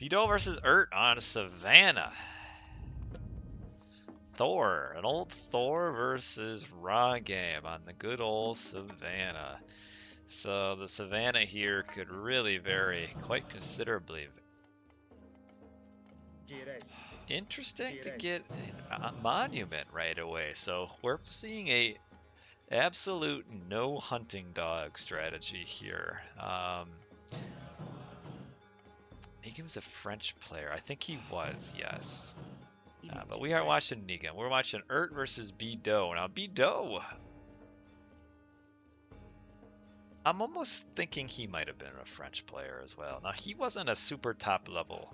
Biidow versus Urt on Savannah. Thor, an old Thor versus Raw game on the good old Savannah. So the Savannah here could really vary quite considerably. Interesting to get a monument right away. So we're seeing a absolute no hunting dog strategy here. Negan's a French player. I think he was, yes. But we aren't watching Negan. We're watching Urt versus Biidow. Now, Biidow, I'm almost thinking he might have been a French player as well. Now, he wasn't a super top level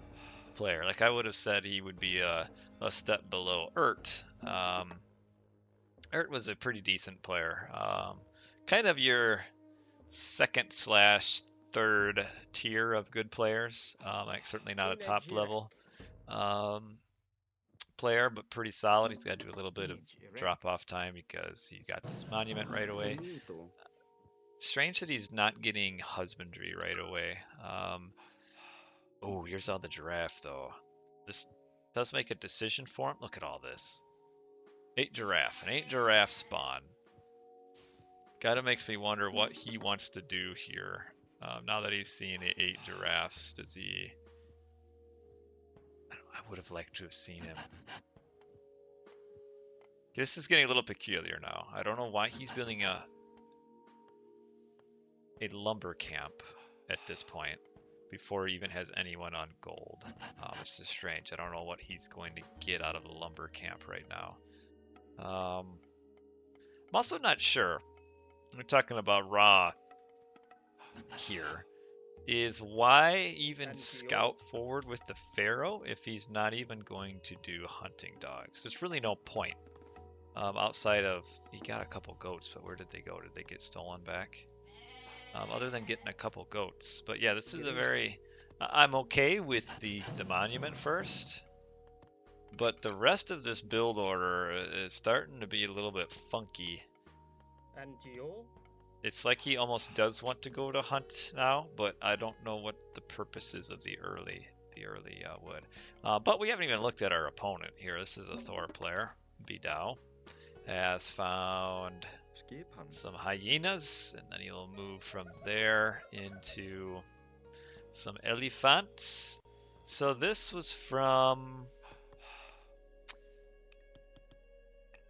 player. Like, I would have said he would be a step below Urt. Urt was a pretty decent player. Kind of your second slash third tier of good players. Like certainly not a top level player, but pretty solid. He's got to do a little bit of drop off time because he got this monument right away. Strange that he's not getting husbandry right away. Oh, here's all the giraffe though. This does make a decision for him. Look at all this. 8 giraffe, an 8 giraffe spawn. Kinda makes me wonder what he wants to do here. Now that he's seen 8 giraffes, does he... I would have liked to have seen him. This is getting a little peculiar now. I don't know why he's building a lumber camp at this point before he even has anyone on gold. This is strange. I don't know what he's going to get out of the lumber camp right now. I'm also not sure. We're talking about Ra here. Is why even scout forward with the Pharaoh if he's not even going to do hunting dogs? There's really no point. Outside of, he got a couple goats, but where did they go? Did they get stolen back? Other than getting a couple goats. But yeah, this is a very... I'm okay with the monument first. But the rest of this build order is starting to be a little bit funky. It's like he almost does want to go to hunt now, but I don't know what the purpose is of the early wood. But we haven't even looked at our opponent here. This is a Thor player. Biidow has found some hyenas, and then he'll move from there into some elephants. So this was from...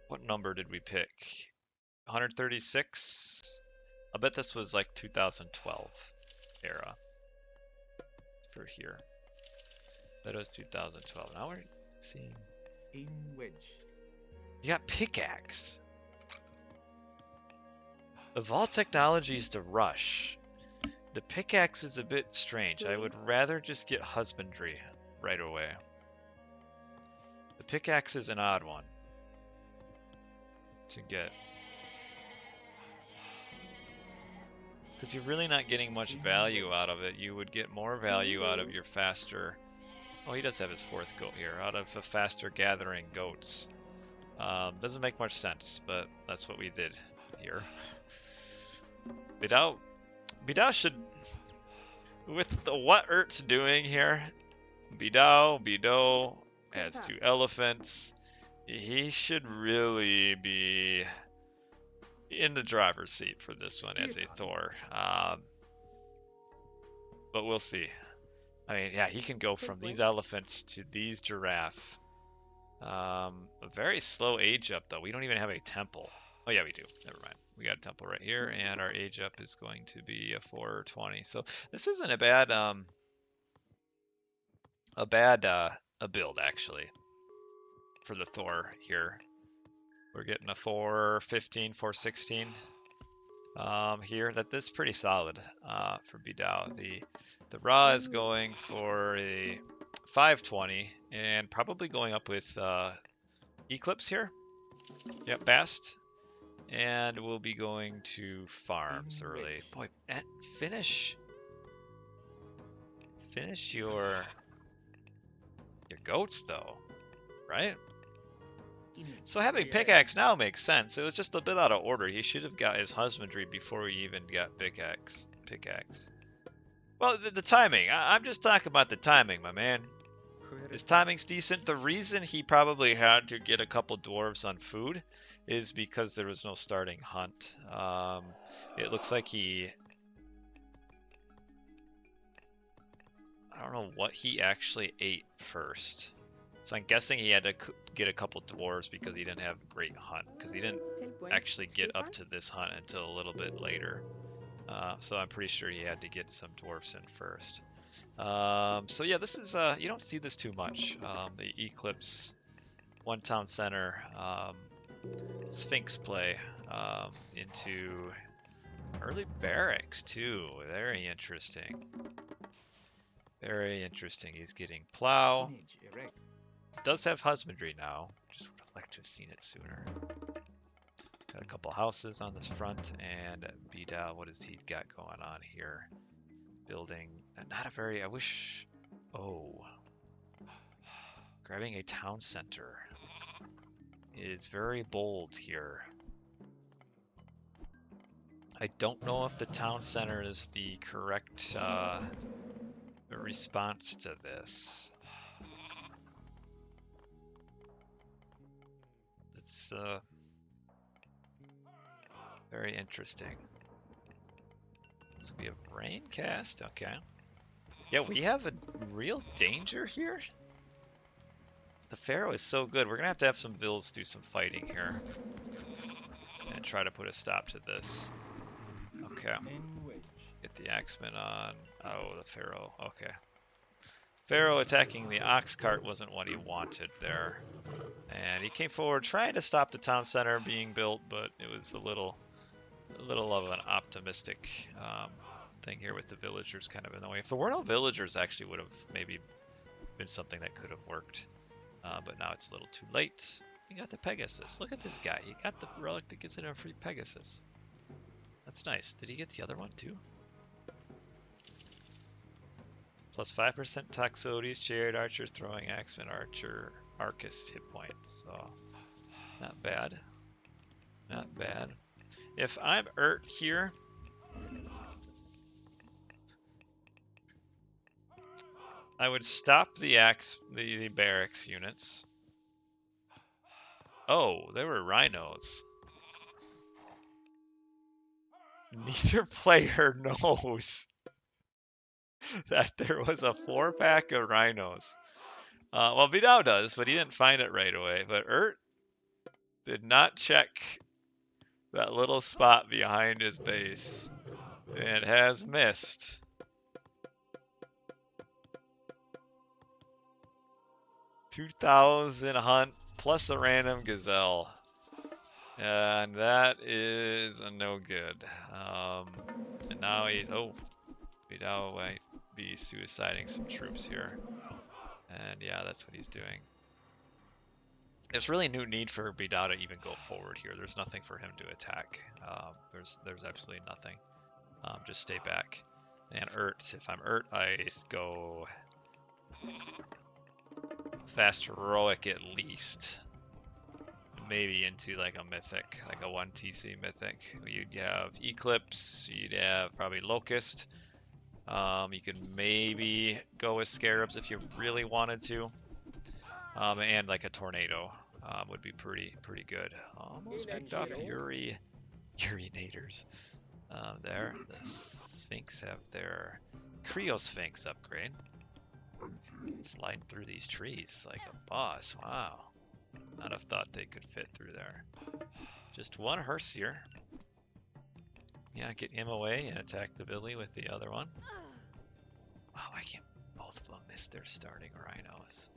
What number did we pick? 136? I bet this was like 2012 era for here. That was 2012. Now we're seeing... You got pickaxe. Of all technologies to rush, the pickaxe is a bit strange. I would rather just get husbandry right away. The pickaxe is an odd one to get. Because you're really not getting much value out of it. You would get more value out of your faster... Oh, he does have his 4th goat here. Out of a faster gathering goats. Doesn't make much sense, but that's what we did here. Biidow should... With what Urt's doing here, Biidow has 2 elephants. He should really be in the driver's seat for this one as a Thor. But we'll see. I mean, yeah, he can go from these elephants to these giraffe. A very slow age up, though. We don't even have a temple. Oh, yeah, we do. Never mind. We got a temple right here, and our age up is going to be a 420. So this isn't a bad build, actually, for the Thor here. We're getting a 415, 416 here. That's pretty solid for Biidow. The Ra is going for a 520 and probably going up with Eclipse here. Yep, Bast. And we'll be going to farms early. Boy, finish your goats though, right? So having pickaxe now makes sense. It was just a bit out of order. He should have got his husbandry before he even got pickaxe. Well, the timing. I'm just talking about the timing, my man. His timing's decent. The reason he probably had to get a couple dwarves on food is because there was no starting hunt. It looks like I don't know what he actually ate first. So I'm guessing he had to get a couple dwarves because he didn't have great hunt. Because he didn't actually get up to this hunt until a little bit later. So I'm pretty sure he had to get some dwarfs in first. So yeah, this is, you don't see this too much. The Eclipse, one town center, Sphinx play into early barracks too. Very interesting. Very interesting. He's getting plow. Does have husbandry now. Just would have liked to have seen it sooner. Got a couple houses on this front, and Biidow, what has he got going on here? Building, not a very, I wish, oh. Grabbing a town center is very bold here. I don't know if the town center is the correct response to this. It's very interesting. So we have rain cast, okay. Yeah, we have a real danger here. The Pharaoh is so good. We're gonna have some Vills do some fighting here. And try to put a stop to this. Okay. Get the Axemen on. Oh, the Pharaoh, okay. Pharaoh attacking the ox cart wasn't what he wanted there. And he came forward trying to stop the town center being built, but it was a little of an optimistic thing here with the villagers kind of in the way. If there were no villagers, actually would have maybe been something that could have worked. But now it's a little too late. He got the Pegasus. Look at this guy. He got the relic that gives it a free Pegasus. That's nice. Did he get the other one too? Plus 5% Toxotes, Chariot Archer, Throwing Axeman, Archer, Arcus hit points. So, not bad. Not bad. If I'm Urt here, I would stop the barracks units. Oh, there were rhinos. Neither player knows that there was a 4-pack of rhinos. Well, Biidow does, but he didn't find it right away. But Urt did not check that little spot behind his base and has missed. $2,000 hunt plus a random gazelle. And that is a no good. And now he's, Biidow might be suiciding some troops here. And yeah, that's what he's doing. There's really no need for Biidow to even go forward here. There's nothing for him to attack. There's absolutely nothing. Just stay back. And Urt, if I'm Urt, I go fast heroic at least. Maybe into like a mythic, like a 1 TC mythic. You'd have Eclipse, you'd have probably Locust. You could maybe go with Scarabs if you really wanted to. And like a Tornado would be pretty good. Almost picked off Urinators. There, the Sphinx have their Cryosphinx upgrade. Sliding through these trees like a boss, wow. Not have thought they could fit through there. Just one hearse here. Yeah, get him away and attack the Billy with the other one. Wow, I can't. Both of them missed their starting rhinos.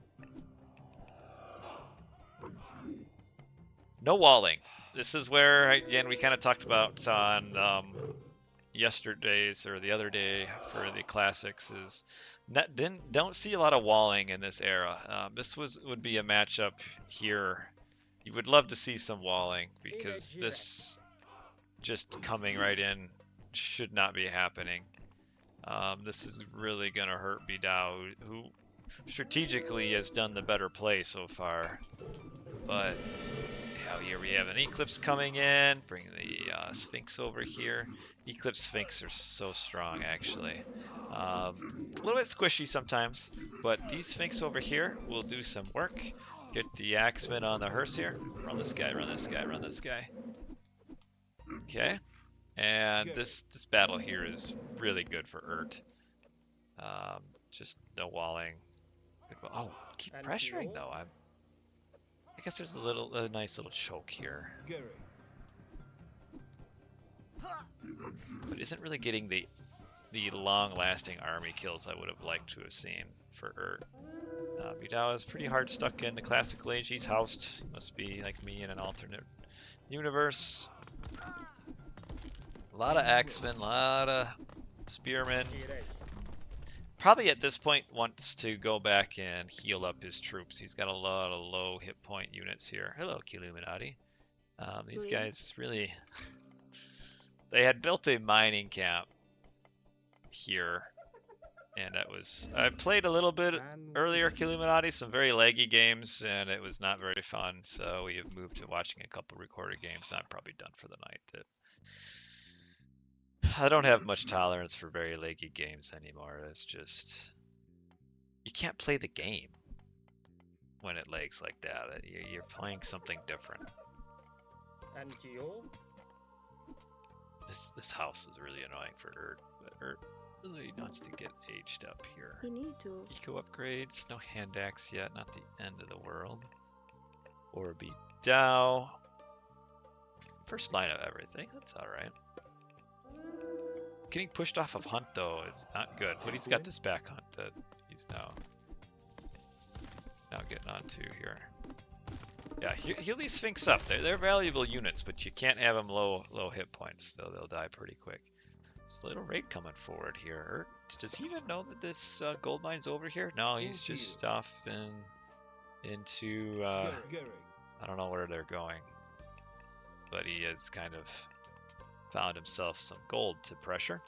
No walling. This is where, again, we kind of talked about on yesterday's or the other day for the classics is don't see a lot of walling in this era. This would be a matchup here. You would love to see some walling because this just coming right in should not be happening. This is really going to hurt Biidow, who strategically has done the better play so far. But how here we have an Eclipse coming in. Bring the Sphinx over here. Eclipse Sphinx are so strong, actually. A little bit squishy sometimes, but these Sphinx over here will do some work. Get the Axeman on the hearse here. Run this guy, run this guy, run this guy. Okay. And this battle here is really good for Urt. Just no walling. Oh, keep pressuring though. I guess there's a nice little choke here. But isn't really getting the long-lasting army kills I would have liked to have seen for Urt. Biidow is pretty hard stuck in the classical age. He's housed. Must be like me in an alternate universe. A lot of axemen, a lot of spearmen. Probably at this point wants to go back and heal up his troops. He's got a lot of low hit point units here. Hello, Killuminati. These guys really... They had built a mining camp here. And that was... I played a little bit earlier, Killuminati, some very laggy games, and it was not very fun. So we have moved to watching a couple recorded games, and I'm probably done for the night. I don't have much tolerance for very laggy games anymore. It's just... You can't play the game when it lags like that. You're playing something different. And you? This house is really annoying for Urt, but Urt really wants to get aged up here. You need to. Eco upgrades, no hand axe yet, not the end of the world. Or Biidow. First line of everything, that's alright. Getting pushed off of Hunt though is not good, but he's got this back hunt that he's now getting onto here. Yeah, heal these Sphinx up. They're valuable units, but you can't have them low hit points. They'll die pretty quick. This little raid coming forward here. Does he even know that this gold mine's over here? No, he's just off into I don't know where they're going, but he has kind of found himself some gold to pressure.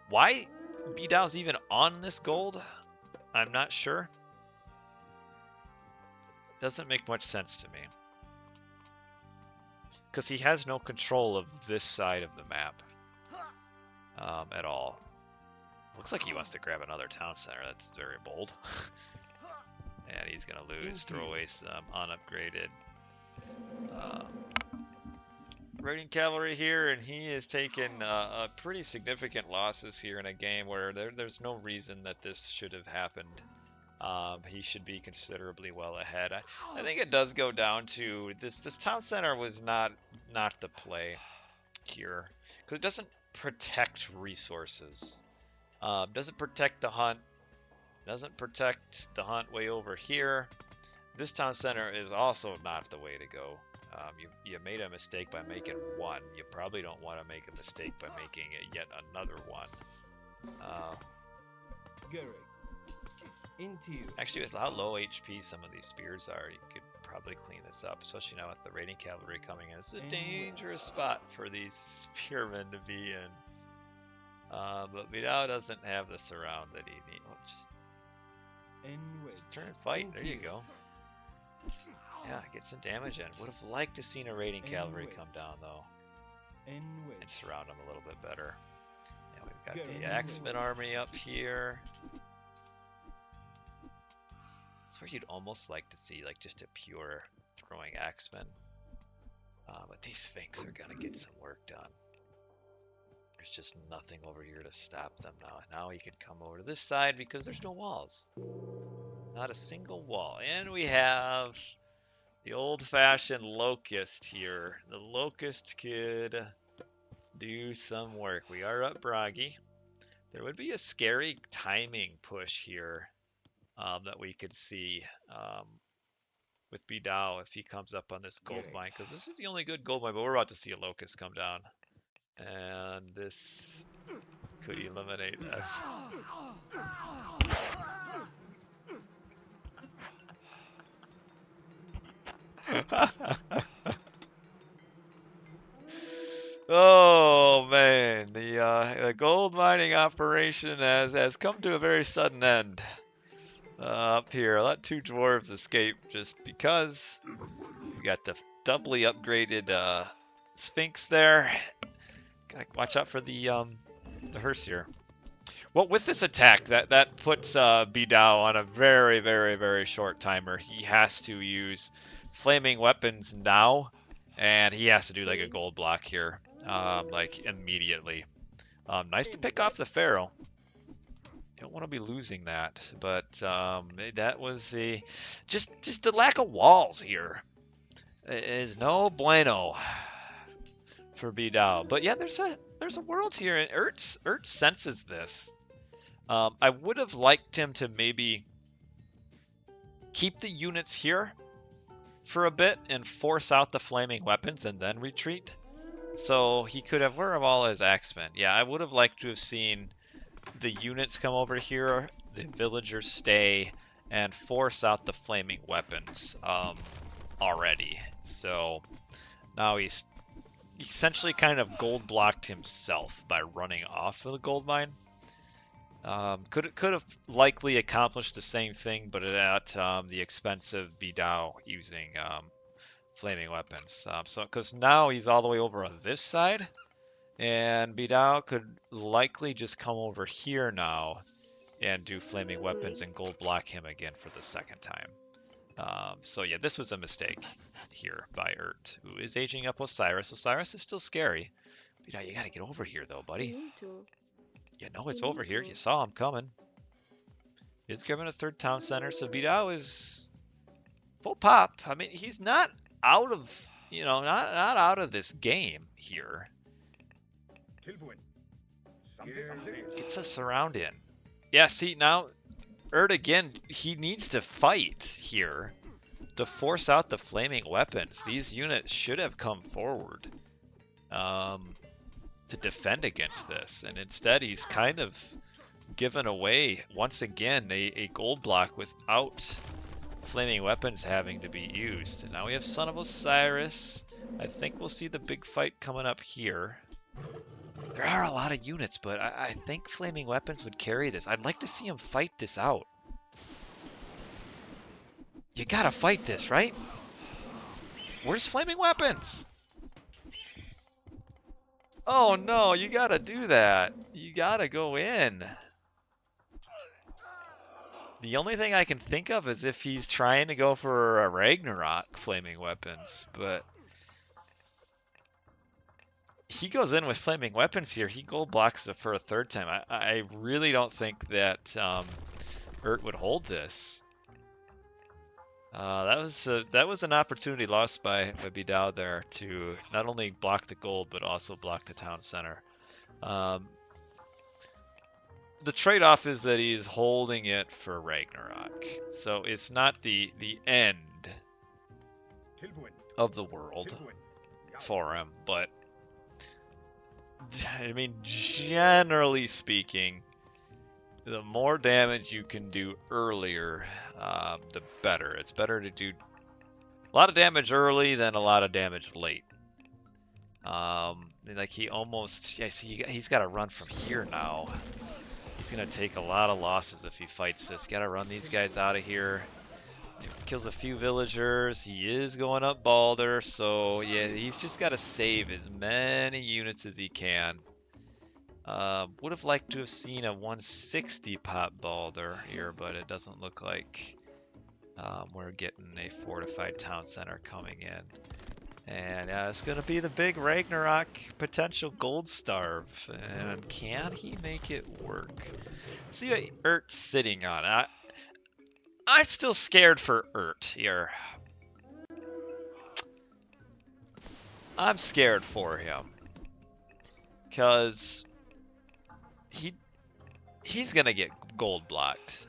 Why Biidow's even on this gold, I'm not sure. Doesn't make much sense to me. Because he has no control of this side of the map at all. Looks like he wants to grab another town center. That's very bold. And he's going to lose, throw away some unupgraded raiding cavalry here, and he is taking pretty significant losses here in a game where there's no reason that this should have happened. He should be considerably well ahead. I think it does go down to this town center was not the play here, because it doesn't protect resources, doesn't protect the hunt, doesn't protect the hunt way over here. This town center is also not the way to go. You made a mistake by making one. You probably don't want to make a mistake by making yet another one. Actually, with how low HP some of these spears are, you could probably clean this up, especially now with the raiding cavalry coming in. It's a dangerous spot for these spearmen to be in. But Biidow doesn't have the surround that he needs. Well, just turn and fight. There you go. Yeah, get some damage in. Would have liked to seen a raiding cavalry come down though, and surround them a little bit better. Yeah, we've got the Axeman army up here. It's where you'd almost like to see like just a pure throwing Axeman. But these Sphinx are gonna get some work done. There's just nothing over here to stop them now. Now he could come over to this side because there's no walls. Not a single wall. And we have the old-fashioned Locust here. The Locust could do some work. We are up Bragi. There would be a scary timing push here that we could see with Biidow if he comes up on this gold mine, because this is the only good gold mine, but we're about to see a Locust come down. And this could eliminate that. Oh man, the gold mining operation has come to a very sudden end up here. Let two dwarves escape just because. We got the doubly upgraded Sphinx there. Gotta watch out for the hearse here. Well, with this attack, that puts Biidow on a very, very, very short timer. He has to use flaming weapons now, and he has to do like a gold block here, like immediately. Nice to pick off the Pharaoh. You don't want to be losing that, but that was just the lack of walls here is no bueno for Biidow. But yeah, there's a world here, and Ert senses this. I would have liked him to maybe keep the units here for a bit and force out the flaming weapons and then retreat. So he could have, where are all his axemen? Yeah, I would have liked to have seen the units come over here, the villagers stay, and force out the flaming weapons already. So now he's essentially kind of gold blocked himself by running off of the gold mine. Could have likely accomplished the same thing, but at the expense of Biidow using flaming weapons. So because now he's all the way over on this side, and Biidow could likely just come over here now and do flaming weapons and gold block him again for the second time. So yeah, this was a mistake here by Ert, who is aging up Osiris. Osiris is still scary. Biidow, you gotta get over here though, buddy. You know it's over here. You saw him coming. He's grabbing a third town center, so Biidow is full pop. I mean, he's not out of, not out of this game here. Gets a surround in. Yeah, see, now Ert again, he needs to fight here to force out the flaming weapons. These units should have come forward to defend against this, and instead he's kind of given away once again a gold block without flaming weapons having to be used. And now we have Son of Osiris. I think we'll see the big fight coming up here. There are a lot of units, but I think flaming weapons would carry this. I'd like to see him fight this out. You gotta fight this, right? Where's flaming weapons? Oh no, you gotta do that. You gotta go in. The only thing I can think of is if he's trying to go for a Ragnarok flaming weapons, but he goes in with flaming weapons here. He gold blocks it for a third time. I really don't think that Ert would hold this. That was an opportunity lost by Biidow there to not only block the gold but also block the town center. The trade-off is that he is holding it for Ragnarok, so it's not the end of the world for him. But I mean, generally speaking, the more damage you can do earlier, the better. It's better to do a lot of damage early than a lot of damage late. Like he almost, yeah, see, he's got to run from here now. He's going to take a lot of losses if he fights this. Got to run these guys out of here. He kills a few villagers. He is going up Balder, so yeah, he's just got to save as many units as he can. Would have liked to have seen a 160 pop Balder here, but it doesn't look like we're getting a fortified town center coming in. And it's going to be the big Ragnarok potential gold starve. And can he make it work? See what Ert's sitting on. I'm still scared for Ert here. I'm scared for him. Because he's going to get gold blocked.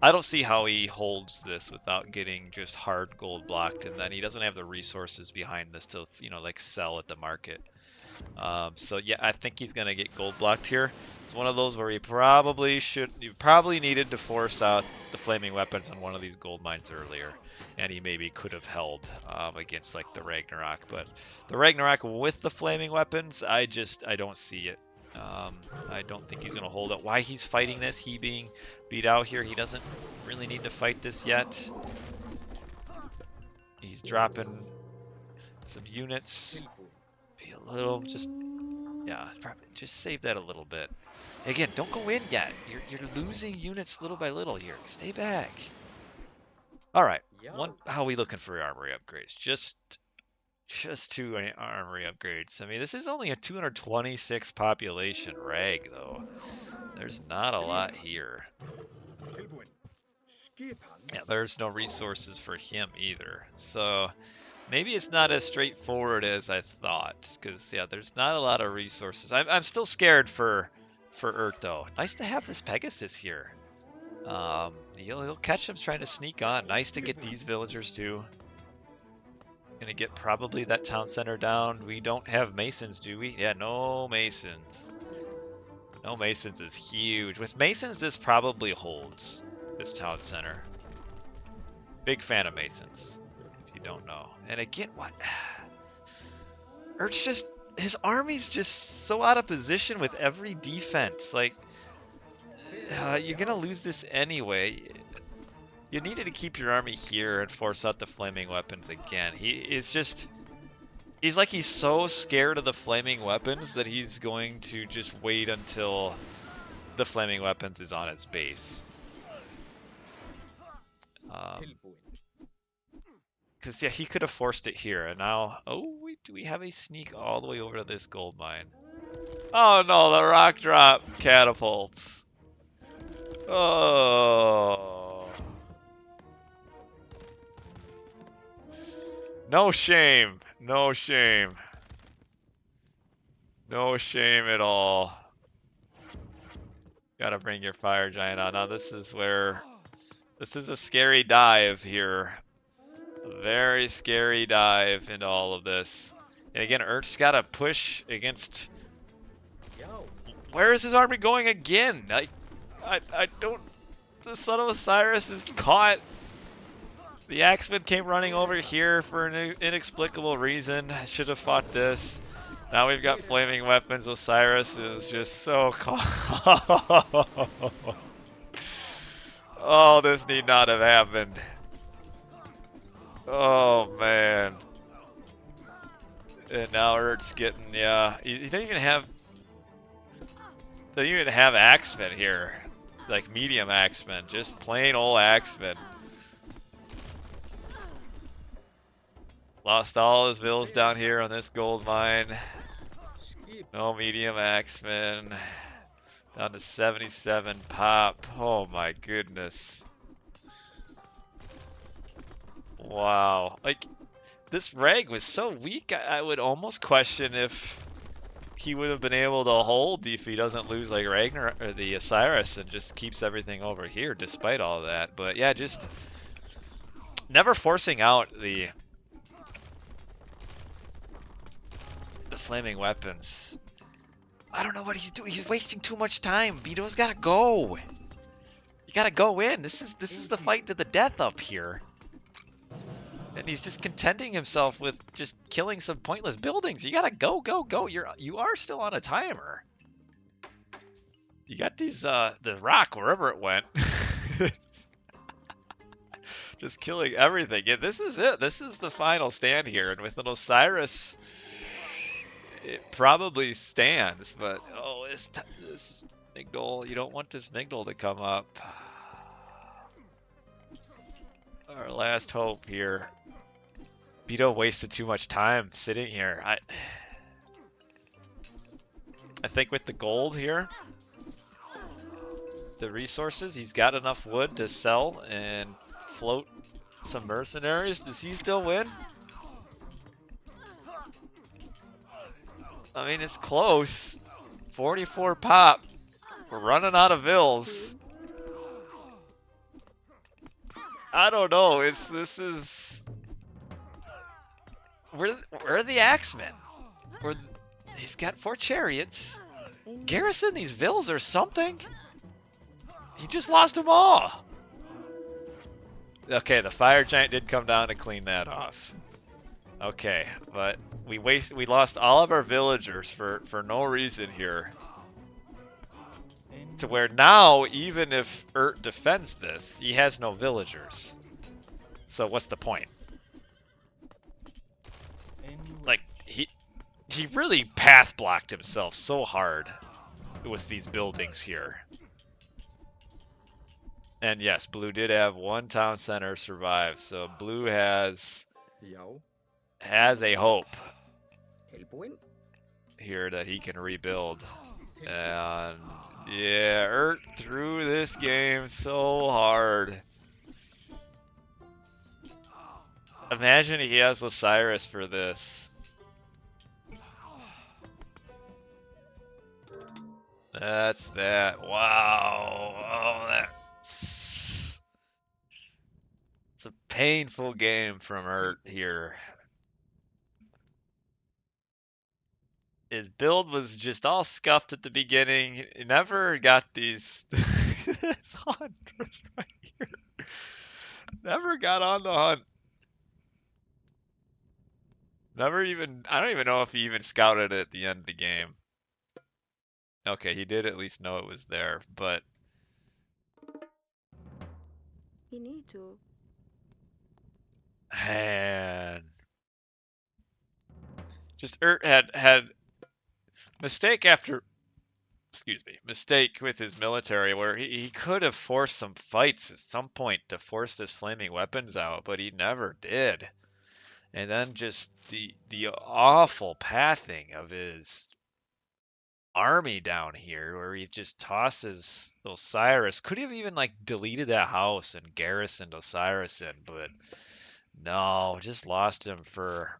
I don't see how he holds this without getting just hard gold blocked, and then he doesn't have the resources behind this to, like sell at the market. So yeah, I think he's gonna get gold blocked here. It's one of those where he probably needed to force out the flaming weapons on one of these gold mines earlier, and he maybe could have held against like the Ragnarok. But the Ragnarok with the flaming weapons, I don't see it. I don't think he's going to hold it. Why he's fighting this, he being beat out here, he doesn't really need to fight this yet. He's dropping some units. Be a little, just, yeah, probably just save that a little bit. Again, don't go in yet. You're losing units little by little here. Stay back. All right. How are we looking for armory upgrades? Just 2 armory upgrades. I mean, this is only a 226 population rag, though. There's not a lot here. Yeah, there's no resources for him either. So maybe it's not as straightforward as I thought. Because, yeah, there's not a lot of resources. I'm still scared for Urt, though. Nice to have this Pegasus here. He'll catch him trying to sneak on. Nice to get these villagers, too. Gonna get probably that town center down. We don't have masons, do we? Yeah, no masons. No masons is huge. With masons, this probably holds this town center. Big fan of masons, if you don't know. And again, what? Urch just, his army's just so out of position with every defense. Like, you're gonna lose this anyway. You needed to keep your army here and force out the flaming weapons again. He's like he's so scared of the flaming weapons that he's going to just wait until the flaming weapons is on his base. Because, yeah, he could have forced it here. And now, do we have a sneak all the way over to this gold mine? Oh, no, the rock drop catapults. Oh. No shame. No shame. No shame at all. Gotta bring your fire giant on. Now, this is a scary dive here. A very scary dive into all of this. And again, Urt's got to push against... Where is his army going again? I don't... The Son of Osiris is caught. The Axeman came running over here for an inexplicable reason. I should have fought this. Now we've got flaming weapons. Osiris is just so caught. Oh, this need not have happened. Oh, man. And now Urt's getting, yeah. He doesn't even have Axemen here. Like medium Axemen. Just plain old Axemen. Lost all his villas down here on this gold mine. No medium Axemen. Down to 77 pop. Oh my goodness. Wow. Like, this rag was so weak, I would almost question if he would have been able to hold if he doesn't lose like Ragnar or the Osiris and just keeps everything over here despite all that. But yeah, just never forcing out the flaming weapons. I don't know what he's doing. He's wasting too much time. Biidow's gotta go. You gotta go in. This is the fight to the death up here. And he's just contenting himself with just killing some pointless buildings. You gotta go. You are still on a timer. You got these the rock wherever it went. Just killing everything. Yeah, this is it. This is the final stand here. And with an Osiris, it probably stands, but oh, this Migdol, you don't want this Migdol to come up. Our last hope here. Biidow wasted too much time sitting here. I think with the gold here, the resources, he's got enough wood to sell and float some mercenaries. Does he still win? I mean, it's close. 44 pop. We're running out of vills. I don't know. This is. Where are the Axemen? He's got 4 chariots. Garrison these vills or something. He just lost them all. Okay, the fire giant did come down to clean that off. Okay, but we lost all of our villagers for no reason here. To where now, even if Urt defends this, he has no villagers. So what's the point? he really path blocked himself so hard with these buildings here. And yes, blue did have one town center survive, so blue has Jo. a hope Tilbúin. here that he can rebuild. And yeah, Ert threw this game so hard. Imagine he has Osiris for this. That's that. Wow. Oh, that's... It's a painful game from Ert here. His build was just all scuffed at the beginning. He never got these... this Huntress right here. Never got on the hunt. Never even... I don't even know if he even scouted it at the end of the game. Okay, he did at least know it was there, but... You need to. Man. Just Ert had mistake after... Excuse me. Mistake with his military where he could have forced some fights at some point to force this flaming weapons out, but he never did. And then just the awful pathing of his army down here where he just tosses Osiris. Could have even like deleted that house and garrisoned Osiris in, but no, just lost him for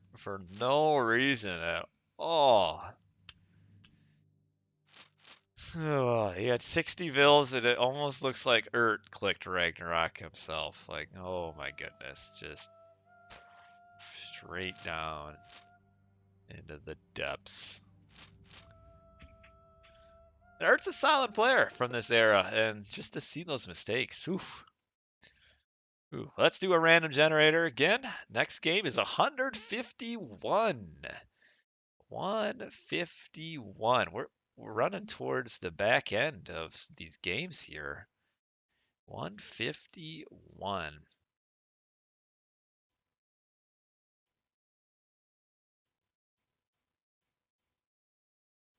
no reason at all. Oh, he had 60 vills and it almost looks like Ert clicked Ragnarok himself. Like, oh my goodness, just straight down into the depths. And Ert's a solid player from this era, and just to see those mistakes, oof. Ooh, let's do a random generator again. Next game is 151. 151. We're running towards the back end of these games here. 151.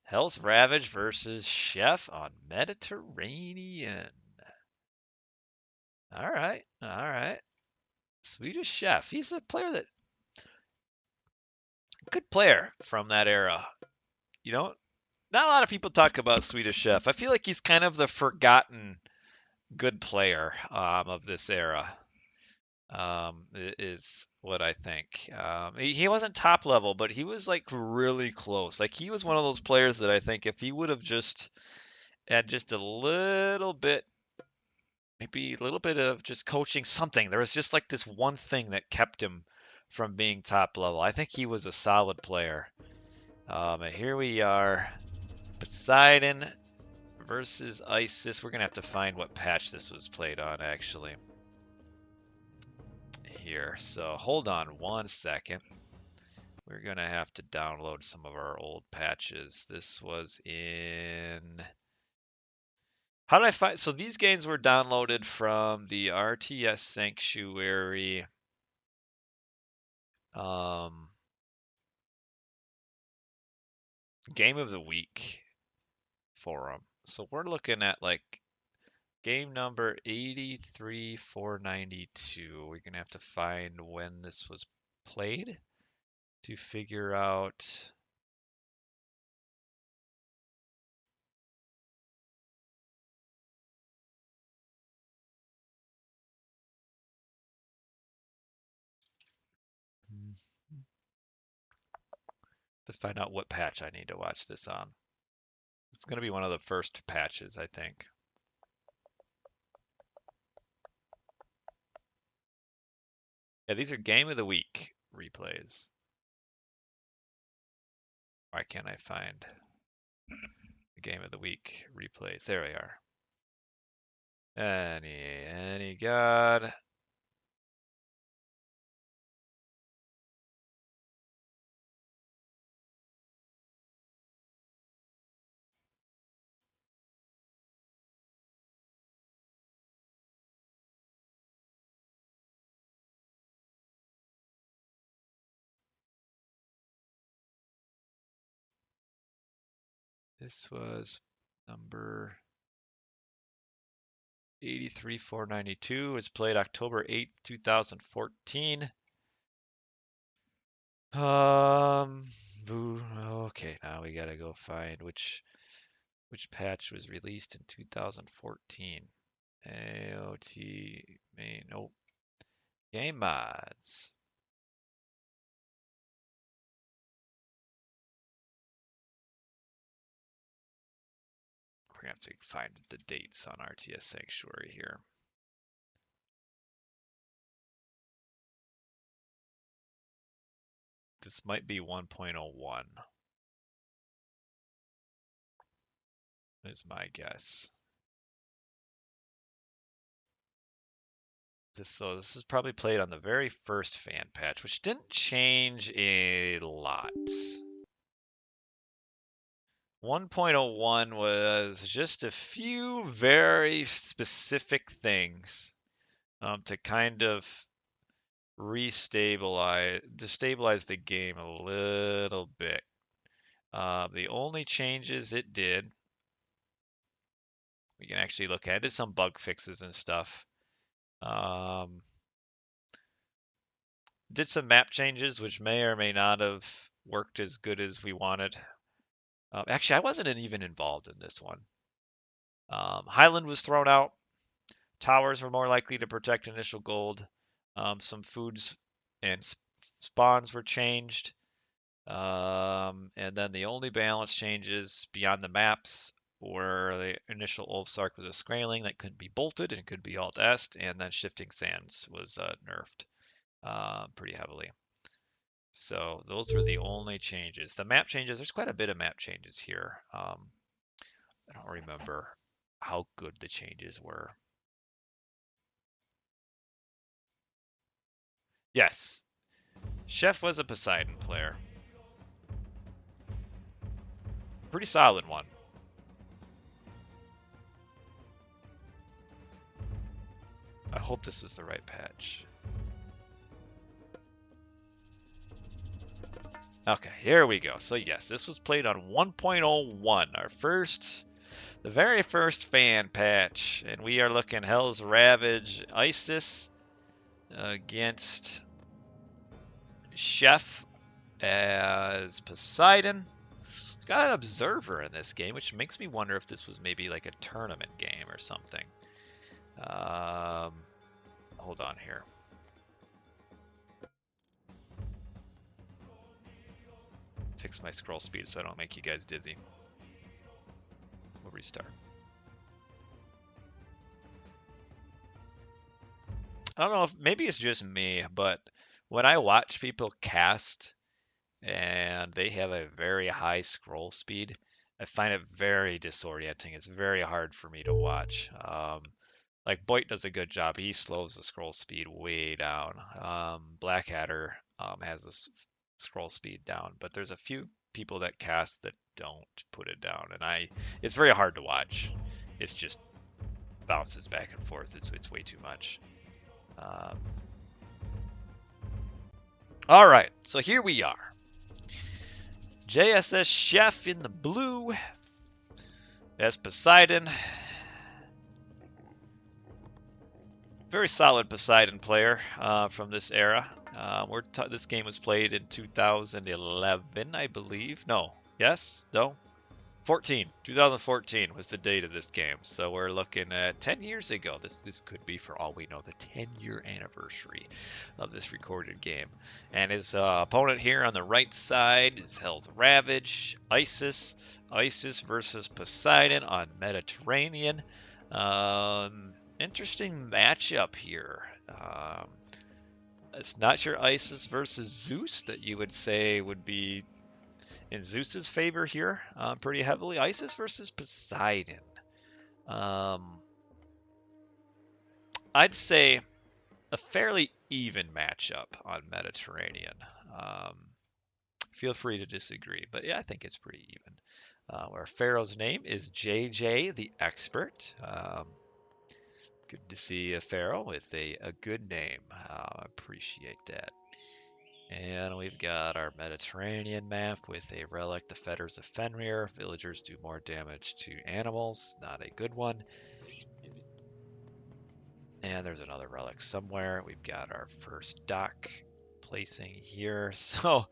Hellsravage versus Chef on Mediterranean. All right, all right. Swedish Chef. He's a player that good player from that era. You know, not a lot of people talk about Swedish Chef. I feel like he's kind of the forgotten good player of this era. Is what I think. He wasn't top level, but he was like really close. Like he was one of those players that I think if he would have just had just a little bit, maybe a little bit of just coaching something. There was just like this one thing that kept him from being top level. I think he was a solid player. And here we are, Poseidon versus Isis. We're gonna have to find what patch this was played on actually. Here, so hold on 1 second. We're gonna have to download some of our old patches. This was in... How did I find... So these games were downloaded from the RTS Sanctuary Game of the Week forum. So we're looking at like game number 83492. We're gonna have to find when this was played to figure out... to find out what patch I need to watch this on. It's going to be one of the first patches, I think. Yeah, these are Game of the Week replays. Why can't I find the Game of the Week replays? There we are. Any god. This was number 83,492. It's played October 8th, 2014. Okay, now we gotta go find which patch was released in 2014. AOT main, nope. Game mods. We're gonna have to find the dates on RTS Sanctuary here. This might be 1.01. Is my guess. This is probably played on the very first fan patch, which didn't change a lot. 1.01 was just a few very specific things to kind of destabilize the game a little bit. The only changes it did, we can actually look at it, some bug fixes and stuff. Did some map changes, which may or may not have worked as good as we wanted. Actually, I wasn't even involved in this one. Highland was thrown out. Towers were more likely to protect initial gold. Some foods and spawns were changed. And then the only balance changes beyond the maps were the initial Ulfsark was a Skraeling that couldn't be bolted and could be Alt-Est, and then Shifting Sands was nerfed pretty heavily. So those were the only changes. The map changes, there's quite a bit of map changes here. I don't remember how good the changes were. Yes, Chef was a Poseidon player. Pretty solid one. I hope this was the right patch. Okay, here we go. So yes, this was played on 1.01, the very first fan patch, and we are looking Hellsravage Isis against Chef as Poseidon. It's got an observer in this game, which makes me wonder if this was maybe like a tournament game or something. Hold on here. Fix my scroll speed so I don't make you guys dizzy. We'll restart. I don't know if maybe it's just me, but when I watch people cast and they have a very high scroll speed, I find it very disorienting. It's very hard for me to watch. Like Boyd does a good job. He slows the scroll speed way down. Blackadder has a scroll speed down, but there's a few people that cast that don't put it down, and it's very hard to watch. It's just bounces back and forth. It's way too much. All right, so here we are. JSS Chef in the blue as Poseidon. Very solid Poseidon player from this era. This game was played in 2011, I believe. No, yes, no, 2014 was the date of this game. So we're looking at 10 years ago. This could be, for all we know, the 10-year anniversary of this recorded game. And his opponent here on the right side is Hellsravage Isis. Isis versus Poseidon on Mediterranean. Interesting matchup here. It's not your Isis versus Zeus that you would say would be in Zeus's favor here pretty heavily. Isis versus Poseidon. I'd say a fairly even matchup on Mediterranean. Feel free to disagree, but yeah, I think it's pretty even. Where Pharaoh's name is JJ the Expert. Good to see a Pharaoh with a good name. Appreciate that. And we've got our Mediterranean map with a relic, the Fetters of Fenrir. Villagers do more damage to animals, not a good one. And there's another relic somewhere. We've got our first dock placing here. So,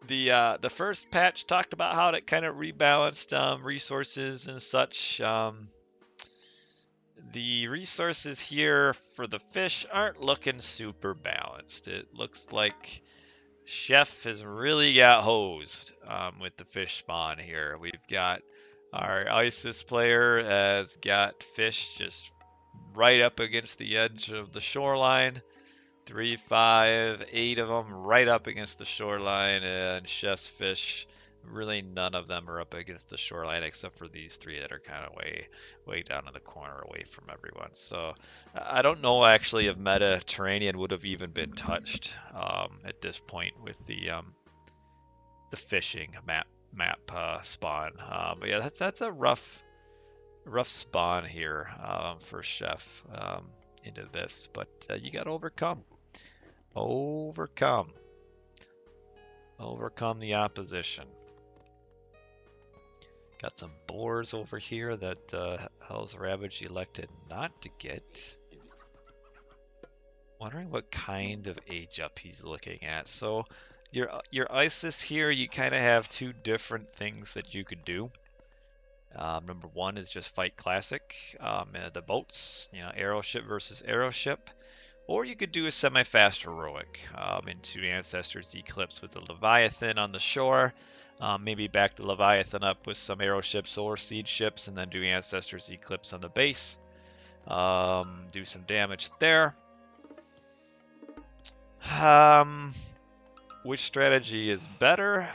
the first patch talked about how it kind of rebalanced resources and such. The resources here for the fish aren't looking super balanced. It looks like Chef has really got hosed with the fish spawn here. We've got our Isis player has got fish just right up against the edge of the shoreline. 3, 5, 8 of them right up against the shoreline, and Chef's fish, really none of them are up against the shoreline except for these 3 that are kind of way down in the corner away from everyone. So I don't know actually if Mediterranean would have even been touched at this point with the fishing map spawn. But yeah, that's a rough spawn here for Chef into this, but you got to overcome the opposition. Got some boars over here that Hellsravage elected not to get. Wondering what kind of age up he's looking at. So your Isis here, you kind of have 2 different things that you could do. Number 1 is just fight classic, the boats, arrow ship versus arrow ship. Or you could do a semi-fast heroic into Ancestors Eclipse with the Leviathan on the shore. Maybe back the Leviathan up with some arrow ships or siege ships, and then do Ancestors Eclipse on the base. Do some damage there. Which strategy is better?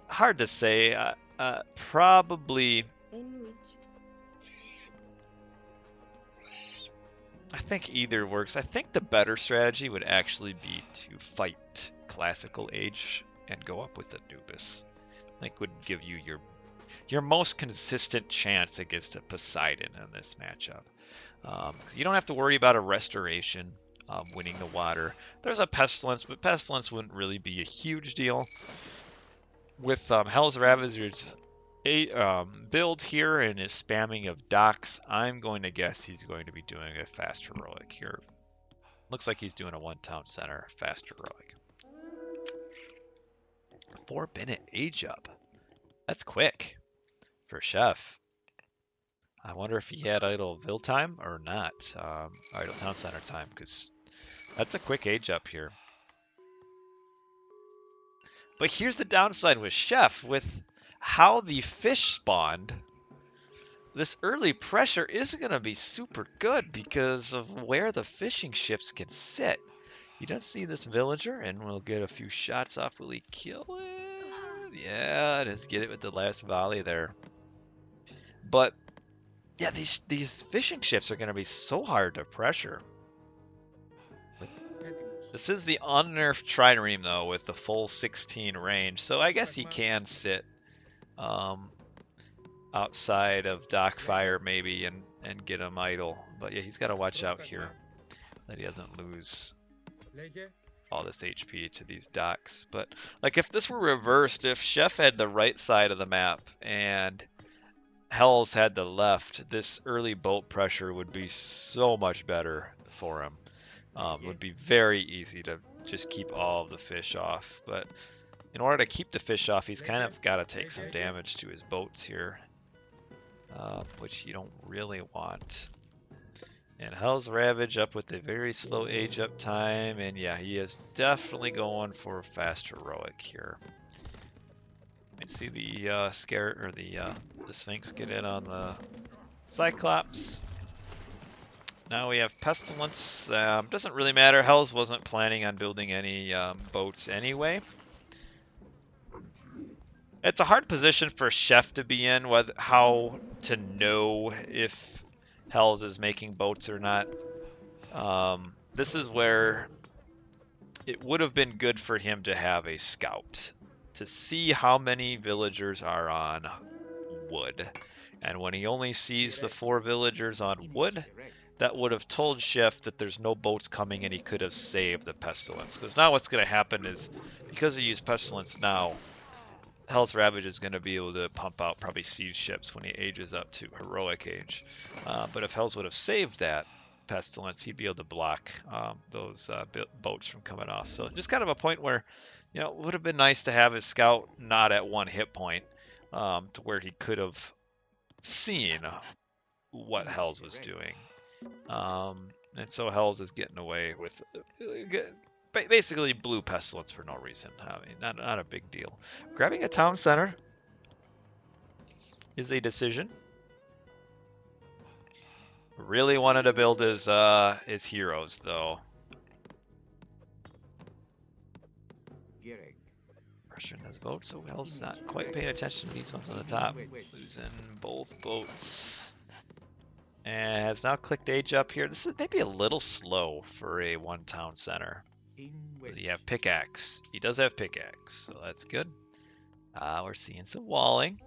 Hard to say. Probably. In which I think either works. I think the better strategy would actually be to fight classical age and go up with Anubis. I think would give you your most consistent chance against a Poseidon in this matchup. You don't have to worry about a restoration winning the water. There's a Pestilence, but Pestilence wouldn't really be a huge deal. With Hellsravage's build here and his spamming of docks, I'm going to guess he's going to be doing a fast heroic here. Looks like he's doing a 1 town center fast heroic. 4-minute age up. That's quick for Chef. I wonder if he had idle Ville time or not. Idle town center time, because that's a quick age up here. But here's the downside with Chef, with how the fish spawned. This early pressure isn't going to be super good because of where the fishing ships can sit. He does see this villager, and we'll get a few shots off. Will he kill it? Yeah, just get it with the last volley there. But yeah, these fishing ships are going to be so hard to pressure. This is the unnerfed trireme though, with the full 16 range, so I guess he can sit outside of Dockfire maybe and get him idle. But yeah, he's got to watch out here that he doesn't lose all this HP to these docks. But like if this were reversed, if Chef had the right side of the map and Hells had the left, this early boat pressure would be so much better for him. Would be very easy to just keep all of the fish off. But in order to keep the fish off, he's kind of got to take some damage to his boats here, which you don't really want. And Hellsravage up with a very slow age up time, and yeah, he is definitely going for a fast heroic here. You can see the the Sphinx get in on the Cyclops. Now we have Pestilence. Doesn't really matter. Hells wasn't planning on building any boats anyway. It's a hard position for Chef to be in, how to know if Hells is making boats or not. This is where it would have been good for him to have a scout to see how many villagers are on wood. And when he only sees the 4 villagers on wood, that would have told Chef that there's no boats coming and he could have saved the Pestilence. Because now what's going to happen is, because he used Pestilence now, Hellsravage is going to be able to pump out probably siege ships when he ages up to heroic age. But if Hells would have saved that Pestilence, he'd be able to block those boats from coming off. So just kind of a point where, you know, it would have been nice to have his scout not at 1 hit point, to where he could have seen what Hells was doing. And so Hells is getting away with basically blue Pestilence for no reason. I mean, not a big deal. Grabbing a town center is a decision. Really wanted to build his heroes though. Pressuring those boats, so Hell's not quite paying attention to these ones on the top. Losing both boats. And has now clicked age up here. This is maybe a little slow for a 1 town center. Does he have pickaxe? He does have pickaxe, so that's good. We're seeing some walling.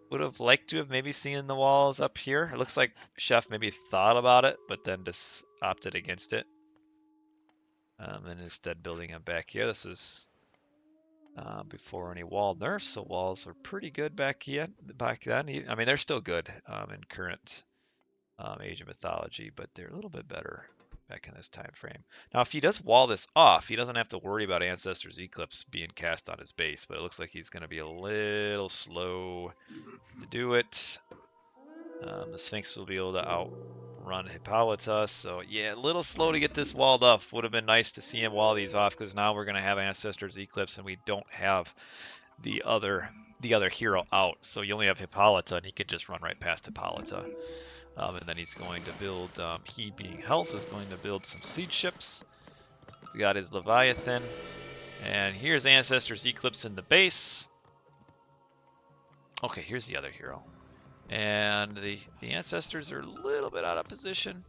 Would have liked to have maybe seen the walls up here. It looks like Chef maybe thought about it, but then just opted against it. And instead building them back here. This is before any wall nerfs, so walls were pretty good back then. I mean, they're still good in current Age of Mythology, but they're a little bit better back in this time frame. Now, if he does wall this off, he doesn't have to worry about Ancestor's Eclipse being cast on his base, but it looks like he's going to be a little slow to do it. The Sphinx will be able to outrun Hippolyta, so yeah, a little slow to get this walled off. Would have been nice to see him wall these off, because now we're going to have Ancestor's Eclipse, and we don't have the other hero out. So you only have Hippolyta, and he could just run right past Hippolyta. And then he's going to build, he being Hells, is going to build some siege ships. He's got his Leviathan. And here's Ancestor's Eclipse in the base. Okay, here's the other hero. And the Ancestors are a little bit out of position.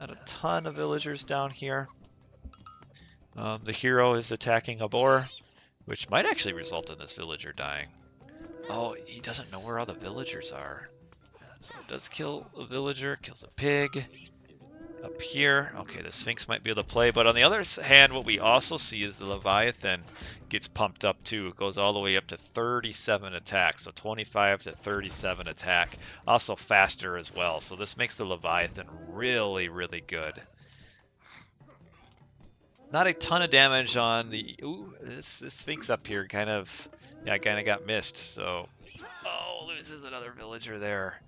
Not a ton of villagers down here. The hero is attacking a boar, which might actually result in this villager dying. Oh, he doesn't know where all the villagers are. So it does kill a villager, kills a pig. Up here, okay, the Sphinx might be able to play, but on the other hand, what we also see is the Leviathan gets pumped up too. It goes all the way up to 37 attack, so 25 to 37 attack. Also faster as well, so this makes the Leviathan really, really good. Not a ton of damage on the... Ooh, this Sphinx up here kind of got missed, so... Oh, loses another villager there.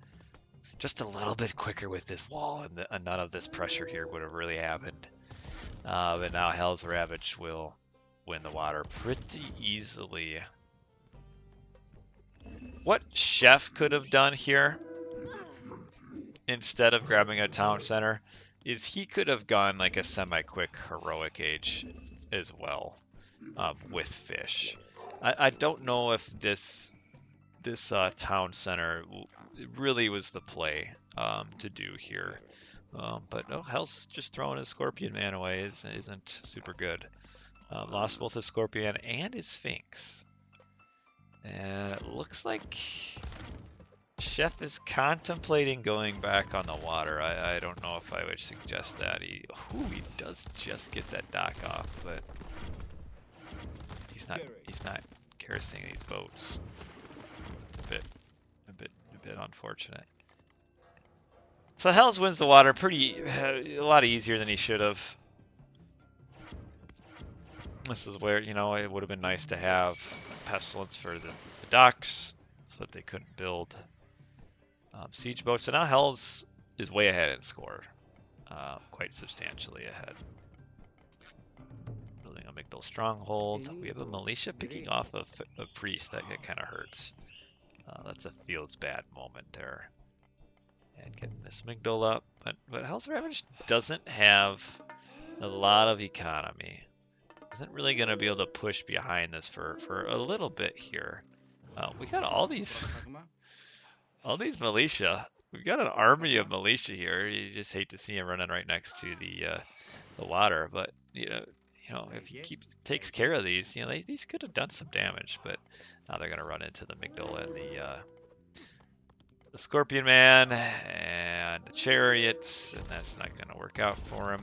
Just a little bit quicker with this wall, and none of this pressure here would have really happened. But now Hellsravage will win the water pretty easily. What Chef could have done here, instead of grabbing a town center, is he could have gone like a semi-quick heroic age as well, with fish. I don't know if this town center really was the play to do here. But no, Hell's just throwing his Scorpion Man away isn't super good. Lost both his Scorpion and his Sphinx. And it looks like Chef is contemplating going back on the water. I don't know if I would suggest that. He does just get that dock off, but he's not garrisoning these boats. It's a bit unfortunate. So Hells wins the water a lot easier than he should have. This is where, it would have been nice to have Pestilence for the docks so that they couldn't build siege boats. So now Hells is way ahead in score, quite substantially ahead. Building a Migdal stronghold. We have a militia picking off a priest. That kind of hurts. That's a feels bad moment there. And getting this Migdal up. But Hellsravage doesn't have a lot of economy. Isn't really going to be able to push behind this for a little bit here. We got all these militia. We've got an army of militia here. You just hate to see him running right next to the water. But, you know, if he takes care of these, you know, these could have done some damage, but now they're gonna run into the Biidow and the Scorpion Man and the chariots, and that's not gonna work out for him.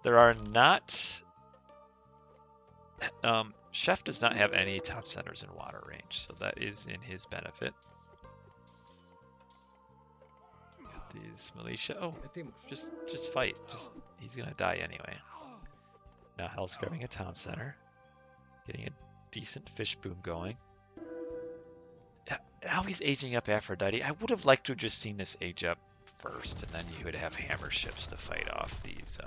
There are not. Chef does not have any town centers in water range, so that is in his benefit. Got these militia. Oh, just fight. He's gonna die anyway. Now Hell's grabbing a town center, getting a decent fish boom going. Now he's aging up Aphrodite. I would have liked to have just seen this age up first, and then you would have hammer ships to fight off these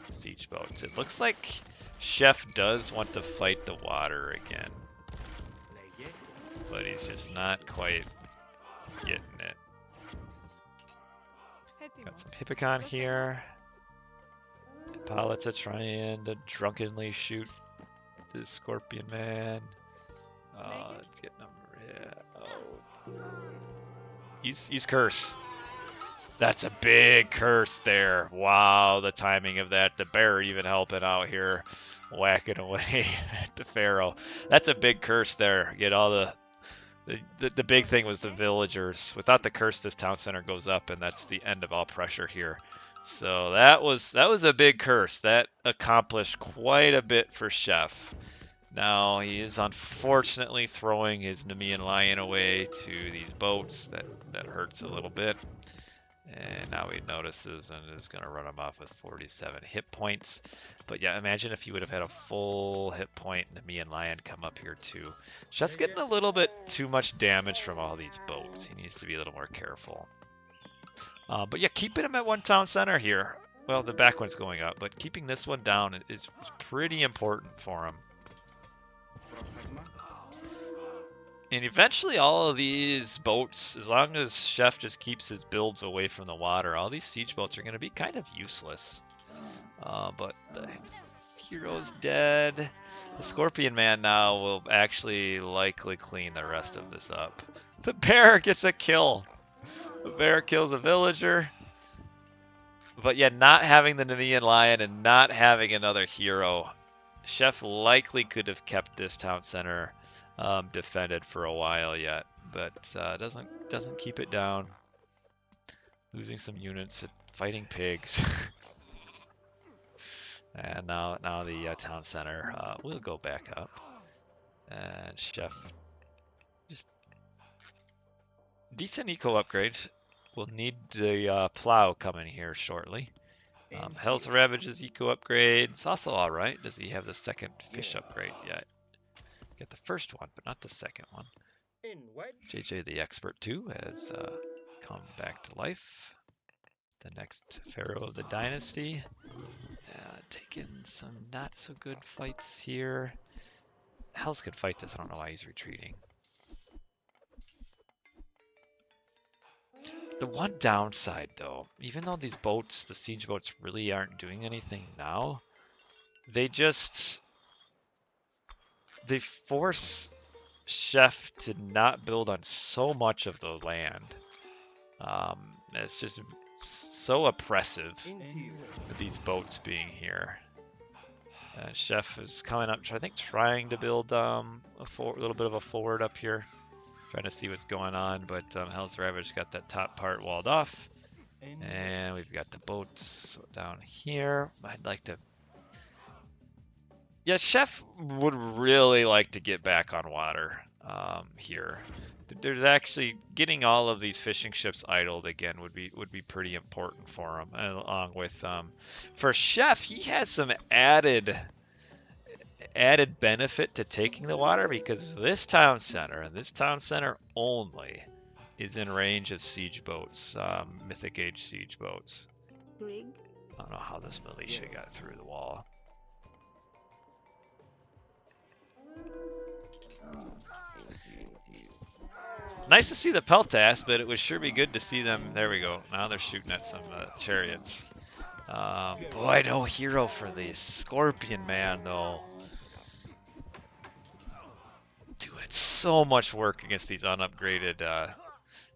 siege boats. It looks like Chef does want to fight the water again, but he's just not quite getting it. Got some Hippicon here. Hippolyta trying to drunkenly shoot the Scorpion Man. Let's get number. Yeah. Oh. Use curse. That's a big curse there. Wow, the timing of that. The bear even helping out here, whacking away at the Pharaoh. That's a big curse there. Get all the big thing was the villagers. Without the curse, this town center goes up, and that's the end of all pressure here. So that was a big curse. That accomplished quite a bit for Chef. Now he is unfortunately throwing his Nemean lion away to these boats. That hurts a little bit. And now he notices and is going to run him off with 47 hit points. But yeah, imagine if you would have had a full hit point Nemean lion come up here too. Chef's getting a little bit too much damage from all these boats. He needs to be a little more careful. But yeah, keeping him at one town center here. Well, the back one's going up, but keeping this one down is pretty important for him. And eventually all of these boats, as long as Chef just keeps his builds away from the water, all these siege boats are going to be kind of useless. But the hero's dead. The Scorpion Man now will actually likely clean the rest of this up. The bear gets a kill. The bear kills a villager. But yeah, not having the Nemean lion and not having another hero, Chef likely could have kept this town center defended for a while yet, but doesn't keep it down. Losing some units at fighting pigs. And now the town center will go back up, and Chef just decent eco upgrades. We'll need the plow coming here shortly. Hellsravage's eco upgrade. It's also all right. Does he have the second fish upgrade yet? Get the first one, but not the second one. JJ the Expert 2 has come back to life. The next pharaoh of the dynasty. Taking some not so good fights here. Hells could fight this. I don't know why he's retreating. The one downside, though, even though these boats, the siege boats, really aren't doing anything now, they force Chef to not build on so much of the land. It's just so oppressive with these boats being here. Chef is coming up, I think, trying to build a little bit of a forward up here. Trying to see what's going on, but Hellsravage got that top part walled off. And we've got the boats down here. I'd like to... Yeah, Chef would really like to get back on water here. There's actually getting all of these fishing ships idled again would be pretty important for him. And along with for Chef, he has some added benefit to taking the water because this town center and this town center only is in range of siege boats, mythic age siege boats. Rig. I don't know how this militia got through the wall. Nice to see the Peltas, but it would sure be good to see them. There we go. Now they're shooting at some chariots. Boy, no hero for the Scorpion Man, though. Doing so much work against these unupgraded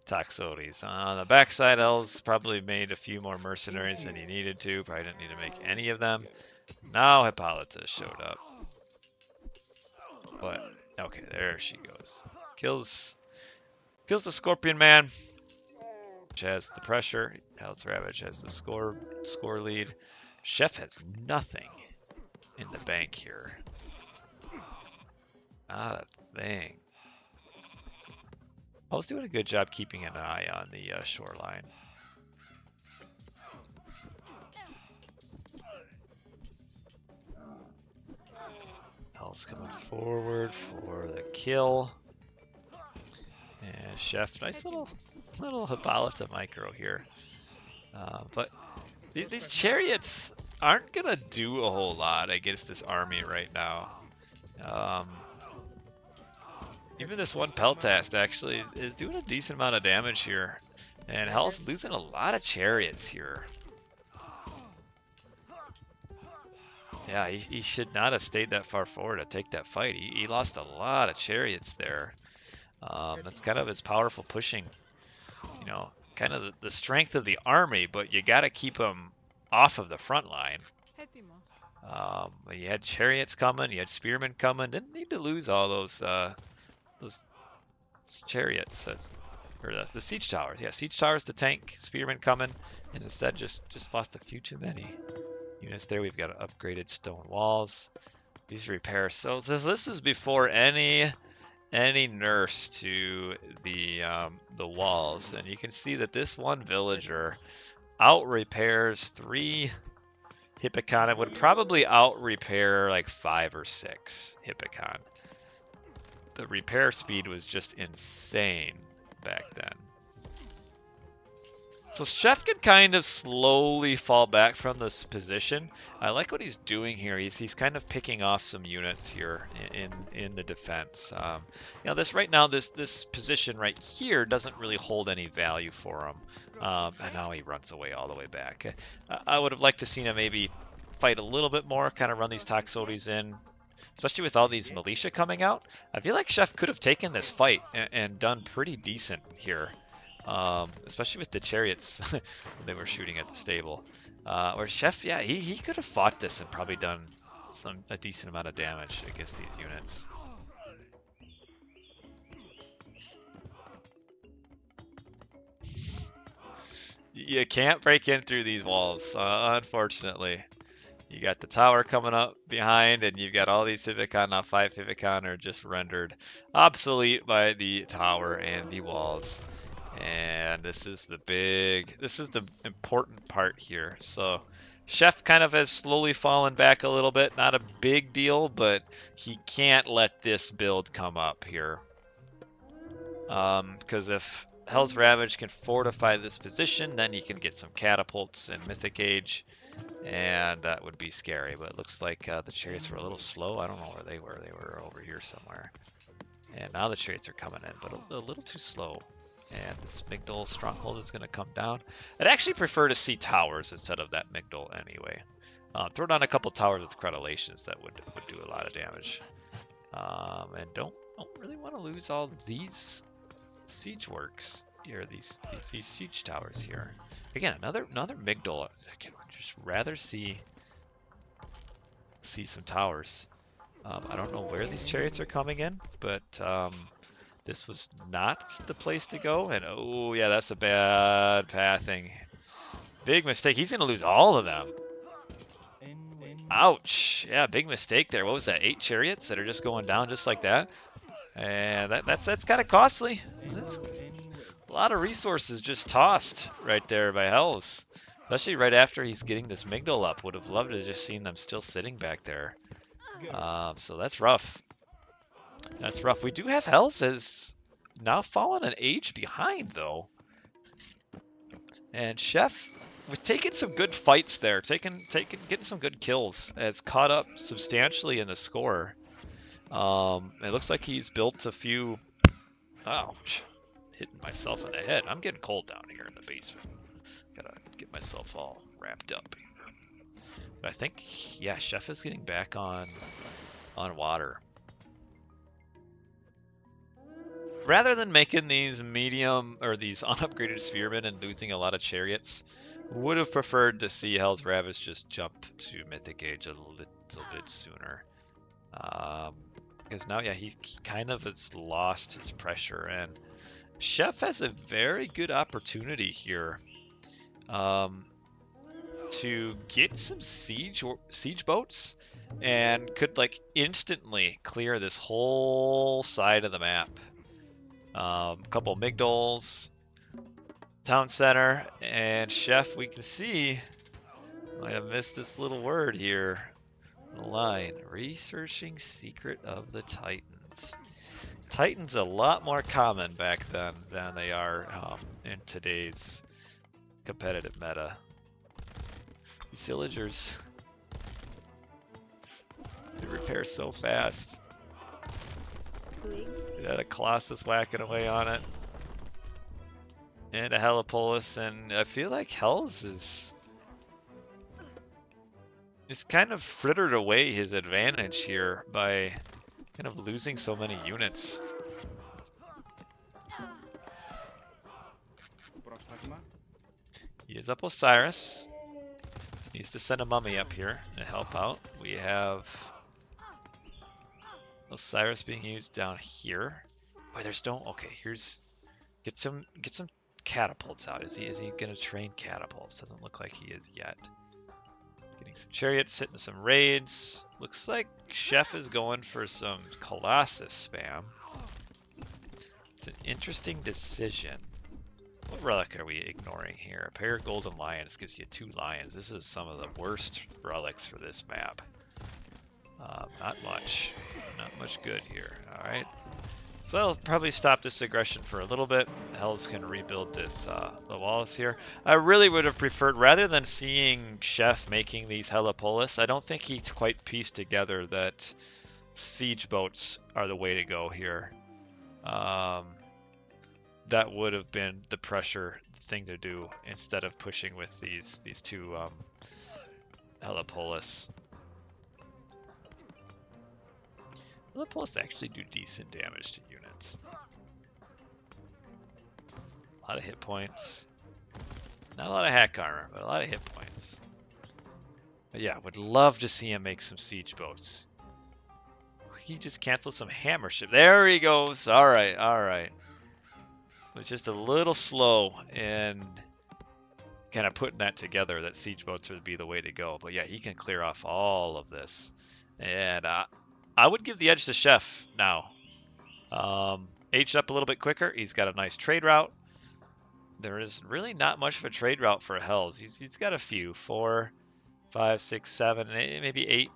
Toxotes. On the backside, Els probably made a few more mercenaries than he needed to. Probably didn't need to make any of them. Now Hippolyta showed up. But, okay, there she goes. Kills the Scorpion Man. Which has the pressure. Hellsravage has the score lead. Chef has nothing in the bank here. Not a thing. I was doing a good job keeping an eye on the shoreline. Hell's coming forward for the kill. And Chef, nice little Hippolyta micro here. But these chariots aren't gonna do a whole lot against this army right now. Even this one Peltast actually is doing a decent amount of damage here. And Hell's losing a lot of chariots here. Yeah, he should not have stayed that far forward to take that fight. He lost a lot of chariots there. That's kind of his powerful pushing, you know, kind of the strength of the army, but you got to keep him off of the front line. You had chariots coming, you had spearmen coming. Didn't need to lose all those chariots or the siege towers. Yeah, siege towers to tank spearmen coming, and instead just lost a few too many units there. We've got upgraded stone walls. These repairs. So this is before any nurse to the walls, and you can see that this one villager out repairs 3 Hippocon. It would probably out repair like 5 or 6 Hippocon. The repair speed was just insane back then. So Chef can kind of slowly fall back from this position. I like what he's doing here. He's kind of picking off some units here in the defense. You know, this position right here doesn't really hold any value for him. And now he runs away all the way back. I would have liked to seen him maybe fight a little bit more, kind of run these Toxotes in, especially with all these militia coming out. I feel like Chef could have taken this fight and done pretty decent here. Especially with the chariots they were shooting at the stable. Or Chef, yeah, he could have fought this and probably done a decent amount of damage against these units. You can't break in through these walls, unfortunately. You got the tower coming up behind, and you've got all these Hivicon. Now 5 Hivicon are just rendered obsolete by the tower and the walls. And this is the important part here. So Chef kind of has slowly fallen back a little bit. Not a big deal, but he can't let this build come up here. Because if Hellsravage can fortify this position, then he can get some catapults in Mythic Age. And that would be scary. But it looks like the chariots were a little slow. I don't know where they were. They were over here somewhere. And now the chariots are coming in, but a little too slow. And this Migdol stronghold is going to come down. I'd actually prefer to see towers instead of that Migdol anyway. Throw down a couple towers with crenellations that would do a lot of damage. And don't really want to lose all these siege works here, these siege towers here. Again, another Migdol. I could just rather see some towers. I don't know where these chariots are coming in, but this was not the place to go, and oh yeah, that's a bad pathing. Big mistake. He's going to lose all of them. Ouch. Yeah, big mistake there. What was that? 8 chariots that are just going down just like that? And that's kind of costly. That's a lot of resources just tossed right there by Hells. Especially right after he's getting this Migdol up. Would have loved to have just seen them still sitting back there. So that's rough. That's rough. We do have Hells has now fallen an age behind, though. And Chef, with taking some good fights there, getting some good kills, has caught up substantially in the score. It looks like he's built a few... Ouch. Hitting myself in the head. I'm getting cold down here in the basement. Gotta get myself all wrapped up. But I think, yeah, Chef is getting back on water. rather than making these medium or these unupgraded spearmen and losing a lot of chariots, would have preferred to see Hellsravage just jump to Mythic Age a little bit sooner. Because now, yeah, he kind of has lost his pressure, and Chef has a very good opportunity here to get some siege boats, and could like instantly clear this whole side of the map. Couple Migdols, town center, and Chef, we can see, might have missed this little word here. The line, researching secret of the Titans. Titans a lot more common back then than they are in today's competitive meta. These villagers, they repair so fast. It had a Colossus whacking away on it. And a Helipolis, and I feel like Hells is kind of frittered away his advantage here by kind of losing so many units. He is up Osiris. Needs to send a mummy up here to help out. We have Osiris being used down here. Boy, there's no. Okay, here's get some catapults out. Is he gonna train catapults? Doesn't look like he is yet. Getting some chariots, hitting some raids. Looks like Chef is going for some Colossus spam. It's an interesting decision. What relic are we ignoring here? A pair of golden lions gives you 2 lions. This is some of the worst relics for this map. Not much. Not much good here. Alright. So that'll probably stop this aggression for a little bit. Hells can rebuild this the walls here. I really would have preferred, rather than seeing Chef making these Helipolis, I don't think he's quite pieced together that siege boats are the way to go here. That would have been the pressure thing to do instead of pushing with these 2 Helipolis. Helipolis actually do decent damage to units. A lot of hit points. Not a lot of hack armor, but a lot of hit points. But yeah, would love to see him make some siege boats. He just canceled some hammer ship. There he goes. All right, all right. Was just a little slow in kind of putting that together, that siege boats would be the way to go. But yeah, he can clear off all of this. And I would give the edge to Chef now. Aged up a little bit quicker. He's got a nice trade route. There is really not much of a trade route for Hells. He's got a few. 4, 5, 6, 7, maybe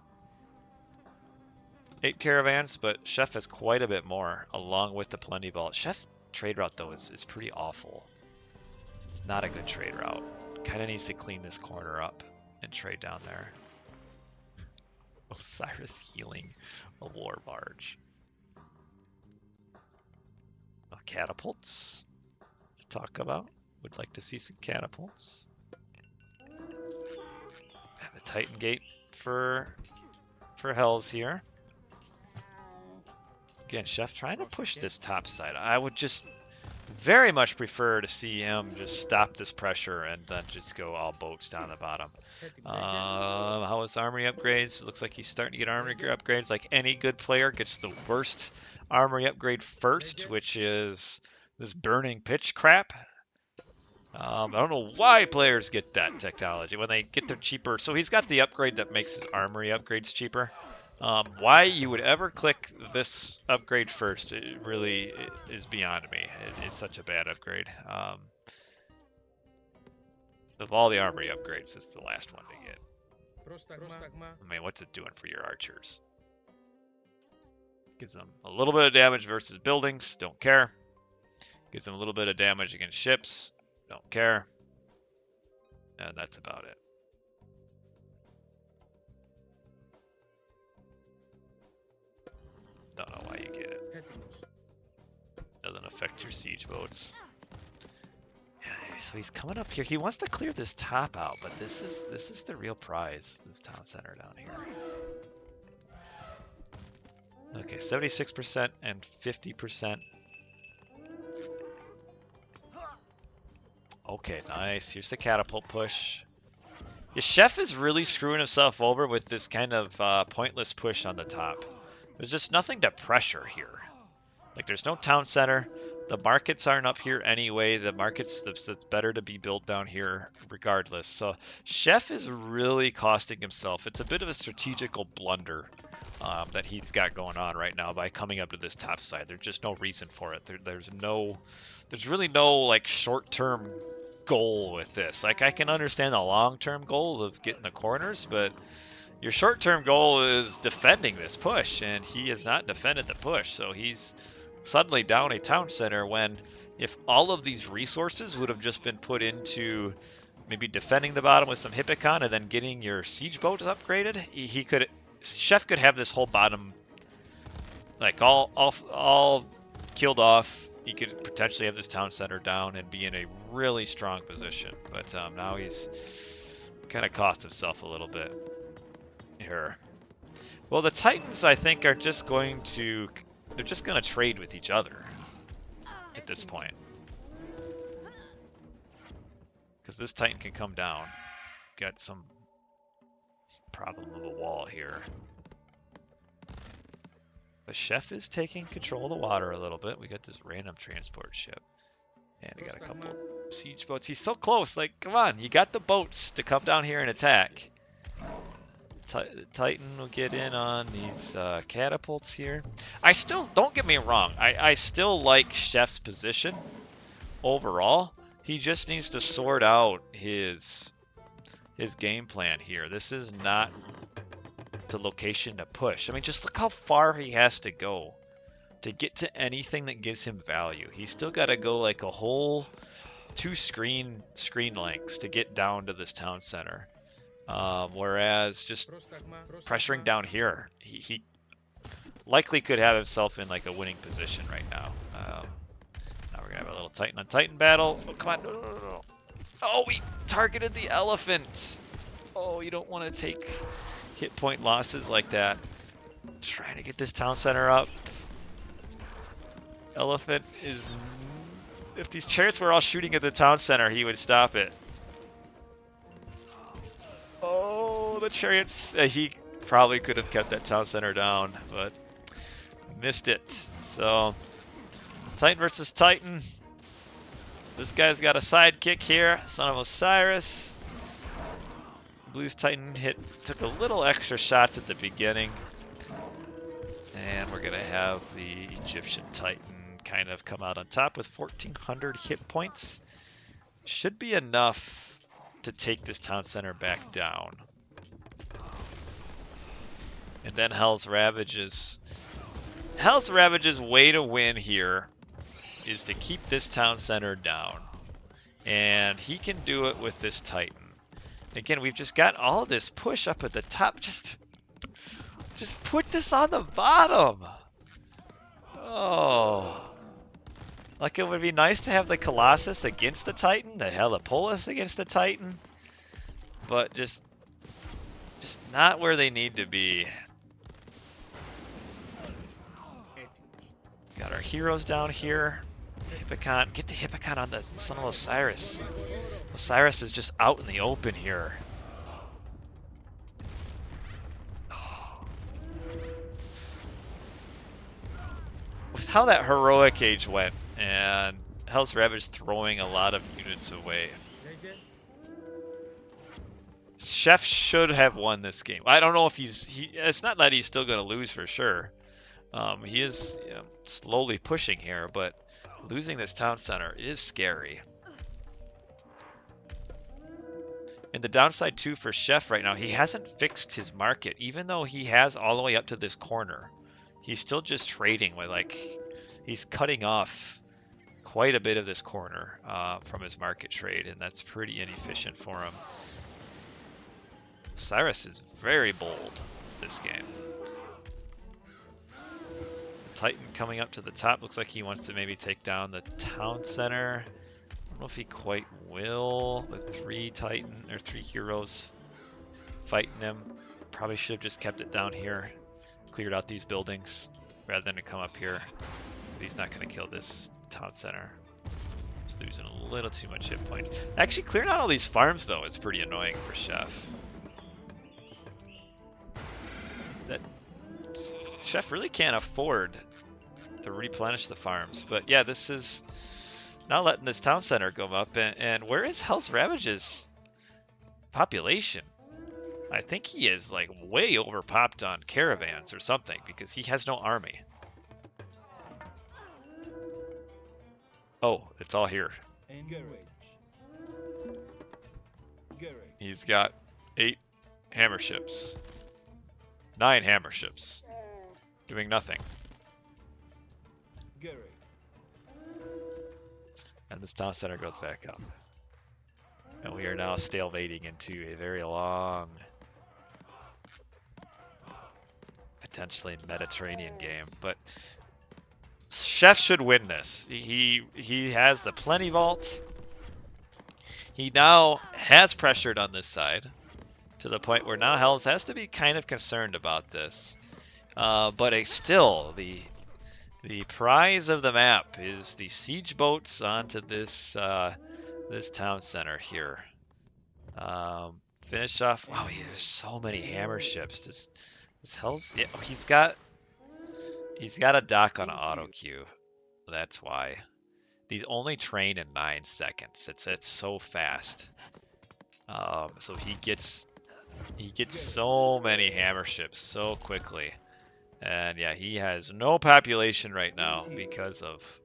8 caravans. But Chef has quite a bit more, along with the Plenty Vault. Chef's trade route, though, is pretty awful. It's not a good trade route. Kind of needs to clean this corner up and trade down there. Osiris healing a war barge. Catapults to talk about. Would like to see some catapults. Have a Titan Gate for Hells here. Again, Chef trying to push this top side. I would just very much prefer to see him just stop this pressure and then just go all boats down the bottom. How is armory upgrades? It looks like he's starting to get armory upgrades. Like any good player gets the worst armory upgrade first, which is this burning pitch crap. I don't know why players get that technology when they get their cheaper. So he's got the upgrade that makes his armory upgrades cheaper. Why you would ever click this upgrade first, it really is beyond me. It's such a bad upgrade. Of all the armory upgrades, it's the last one to get. I mean, what's it doing for your archers? Gives them a little bit of damage versus buildings, don't care. Gives them a little bit of damage against ships, don't care. And that's about it. Don't know why you get it. Doesn't affect your siege boats. Yeah, so he's coming up here. He wants to clear this top out, but this is the real prize. This town center down here. Okay, 76% and 50%. Okay, nice. Here's the catapult push. Yeah, Chef is really screwing himself over with this kind of pointless push on the top. There's just nothing to pressure here. Like, there's no town center. The markets aren't up here anyway. The markets, it's better to be built down here regardless. So Chef is really costing himself. It's a bit of a strategical blunder that he's got going on right now by coming up to this top side. There's just no reason for it. There's really no like short-term goal with this. Like, I can understand the long-term goal of getting the corners, but your short-term goal is defending this push, and he has not defended the push, so he's suddenly down a town center when if all of these resources would have just been put into maybe defending the bottom with some Hippicon and then getting your siege boats upgraded, Chef could have this whole bottom like all killed off. He could potentially have this town center down and be in a really strong position, but now he's kind of cost himself a little bit here. Well, the Titans, I think, are just going to trade with each other at this point, because this Titan can come down. Got some problem of a wall here. But Chef is taking control of the water a little bit. We got this random transport ship. And we got a couple siege boats. He's so close. Like, come on. You got the boats to come down here and attack. Titan will get in on these catapults here. I still, don't get me wrong. I still like Chef's position overall. He just needs to sort out his game plan here. This is not the location to push. I mean, just look how far he has to go to get to anything that gives him value. He's still got to go like a whole 2 screen lengths to get down to this town center. Whereas just pressuring down here, he likely could have himself in like a winning position right now. Now we're gonna have a little Titan on Titan battle. Oh, come on. No. Oh, we targeted the elephant. Oh, you don't want to take hit point losses like that. Trying to get this town center up. Elephant is... If these chariots were all shooting at the town center, he would stop it. Oh, the chariots... he probably could have kept that town center down, but missed it. So, Titan versus Titan. This guy's got a sidekick here, Son of Osiris. Blue's Titan took a little extra shots at the beginning. And we're going to have the Egyptian Titan kind of come out on top with 1,400 hit points. Should be enough to take this town center back down. And then Hellsravage's way to win here is to keep this town center down. And he can do it with this Titan. Again, we've just got all this push up at the top. Just put this on the bottom. Oh. Like, it would be nice to have the Colossus against the Titan, the Helipolis against the Titan. But just not where they need to be. Got our heroes down here. Hippicon, get the Hippicon on the Son of Osiris. Osiris is just out in the open here. Oh. With how that heroic age went, and Hellsravage throwing a lot of units away, Chef should have won this game. I don't know if it's not that he's still going to lose for sure. He is slowly pushing here, but losing this town center is scary. And the downside too for Chef right now, he hasn't fixed his market, even though he has all the way up to this corner. He's still just trading with, like, he's cutting off quite a bit of this corner from his market trade, and that's pretty inefficient for him. Cyrus is very bold this game. Titan coming up to the top. Looks like he wants to maybe take down the town center. I don't know if he quite will with 3 heroes fighting him. Probably should have just kept it down here. Cleared out these buildings rather than to come up here. He's not going to kill this town center. Just losing a little too much hit point. Actually, clearing out all these farms, though, is pretty annoying for Chef. Chef really can't afford to replenish the farms. But yeah, this is not letting this town center go up. And where is Hellsravage's population? I think he is like way overpopped on caravans or something because he has no army. Oh, it's all here. He's got 8 hammer ships. 9 hammer ships. Doing nothing. And this town center goes back up. And we are now stalemating into a very long, potentially Mediterranean game. But Chef should win this. He has the plenty vault. He now has pressured on this side to the point where now Hells has to be kind of concerned about this. But still, the prize of the map is the siege boats onto this this town center here. Finish off. Wow, there's so many hammer ships. Does Hells? Yeah, oh, he's got a dock on auto queue. That's why. These only train in 9 seconds. It's so fast. So he gets so many hammer ships so quickly. And yeah, he has no population right now because of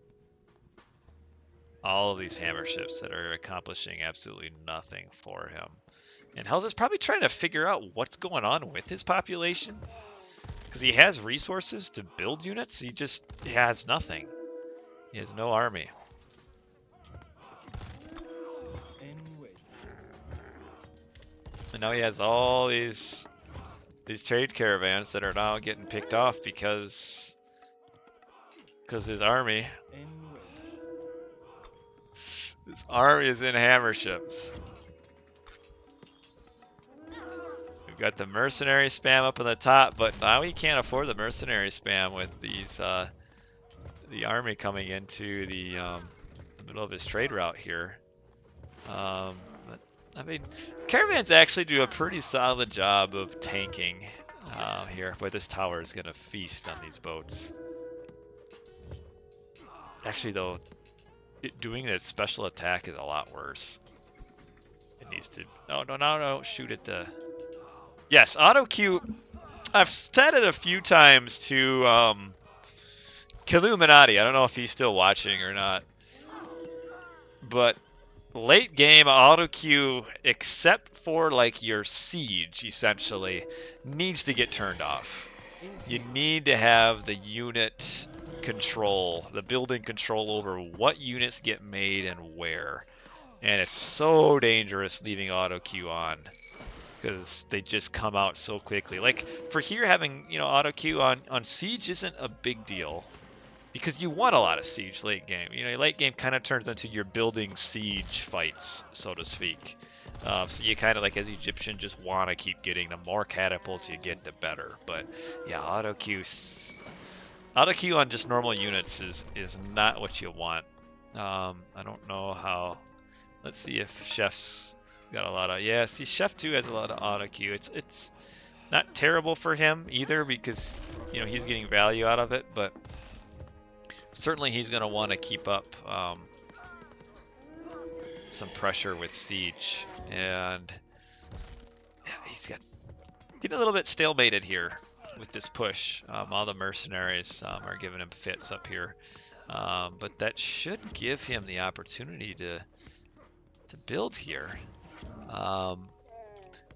all of these hammer ships that are accomplishing absolutely nothing for him. And Hells is probably trying to figure out what's going on with his population. Because he has resources to build units, he has nothing. He has no army. And now he has all these trade caravans that are now getting picked off because his army is in hammer ships. We've got the mercenary spam up on the top, but now he can't afford the mercenary spam with these the army coming into the middle of his trade route here. But, I mean, caravans actually do a pretty solid job of tanking here, but this tower is going to feast on these boats. Actually, though, doing that special attack is a lot worse. It needs to... No, shoot at the... Yes, auto queue. I've said it a few times to Killuminati. I don't know if he's still watching or not. But late game auto queue, except for like your siege, essentially, needs to get turned off. You need to have the unit control, the building control over what units get made and where. And it's so dangerous leaving auto queue on, because they just come out so quickly. Like for here, having auto queue on siege isn't a big deal, because you want a lot of siege late game. Late game kind of turns into your building siege fights, so to speak. So you kind of, like as Egyptian, just want to keep getting the more catapults you get, the better. But yeah, auto queue on just normal units is not what you want. I don't know how. Let's see if Chef's got a lot of... Yeah, see, Chef 2 has a lot of auto queue. It's not terrible for him either, because he's getting value out of it, but certainly he's going to want to keep up some pressure with siege. And he's getting a little bit stalemated here with this push. All the mercenaries are giving him fits up here, but that should give him the opportunity to build here. But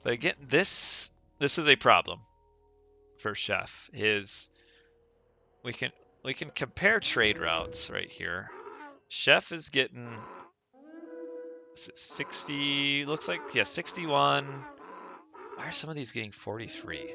again, this is a problem for Chef. We can compare trade routes right here. Chef is getting 60, looks like, yeah, 61. Why are some of these getting 43?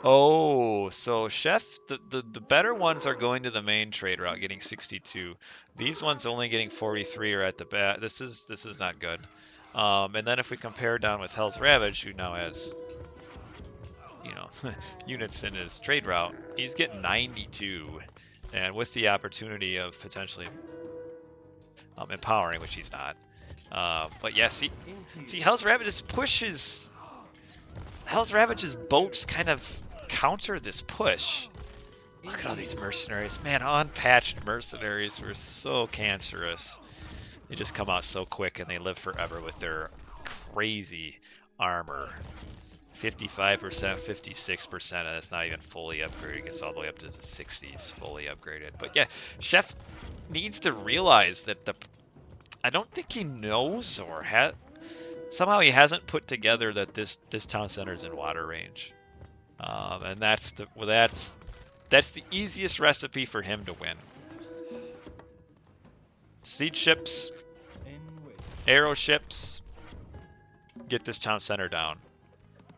Oh, so Chef, the better ones are going to the main trade route, getting 62. These ones only getting 43 are at the back. This is not good. And then if we compare down with Hellsravage, who now has units in his trade route. He's getting 92, and with the opportunity of potentially empowering, which he's not. But yeah, see, Hellsravage's pushes. Hellsravage's boats kind of counter this push. Look at all these mercenaries. Man, unpatched mercenaries were so cancerous. They just come out so quick and they live forever with their crazy armor. 55%, 56%, and it's not even fully upgraded. It's all the way up to the 60s, fully upgraded. But yeah, Chef needs to realize that I don't think he knows or somehow he hasn't put together that this town center is in water range. And that's the easiest recipe for him to win. Siege ships, arrow ships, get this town center down.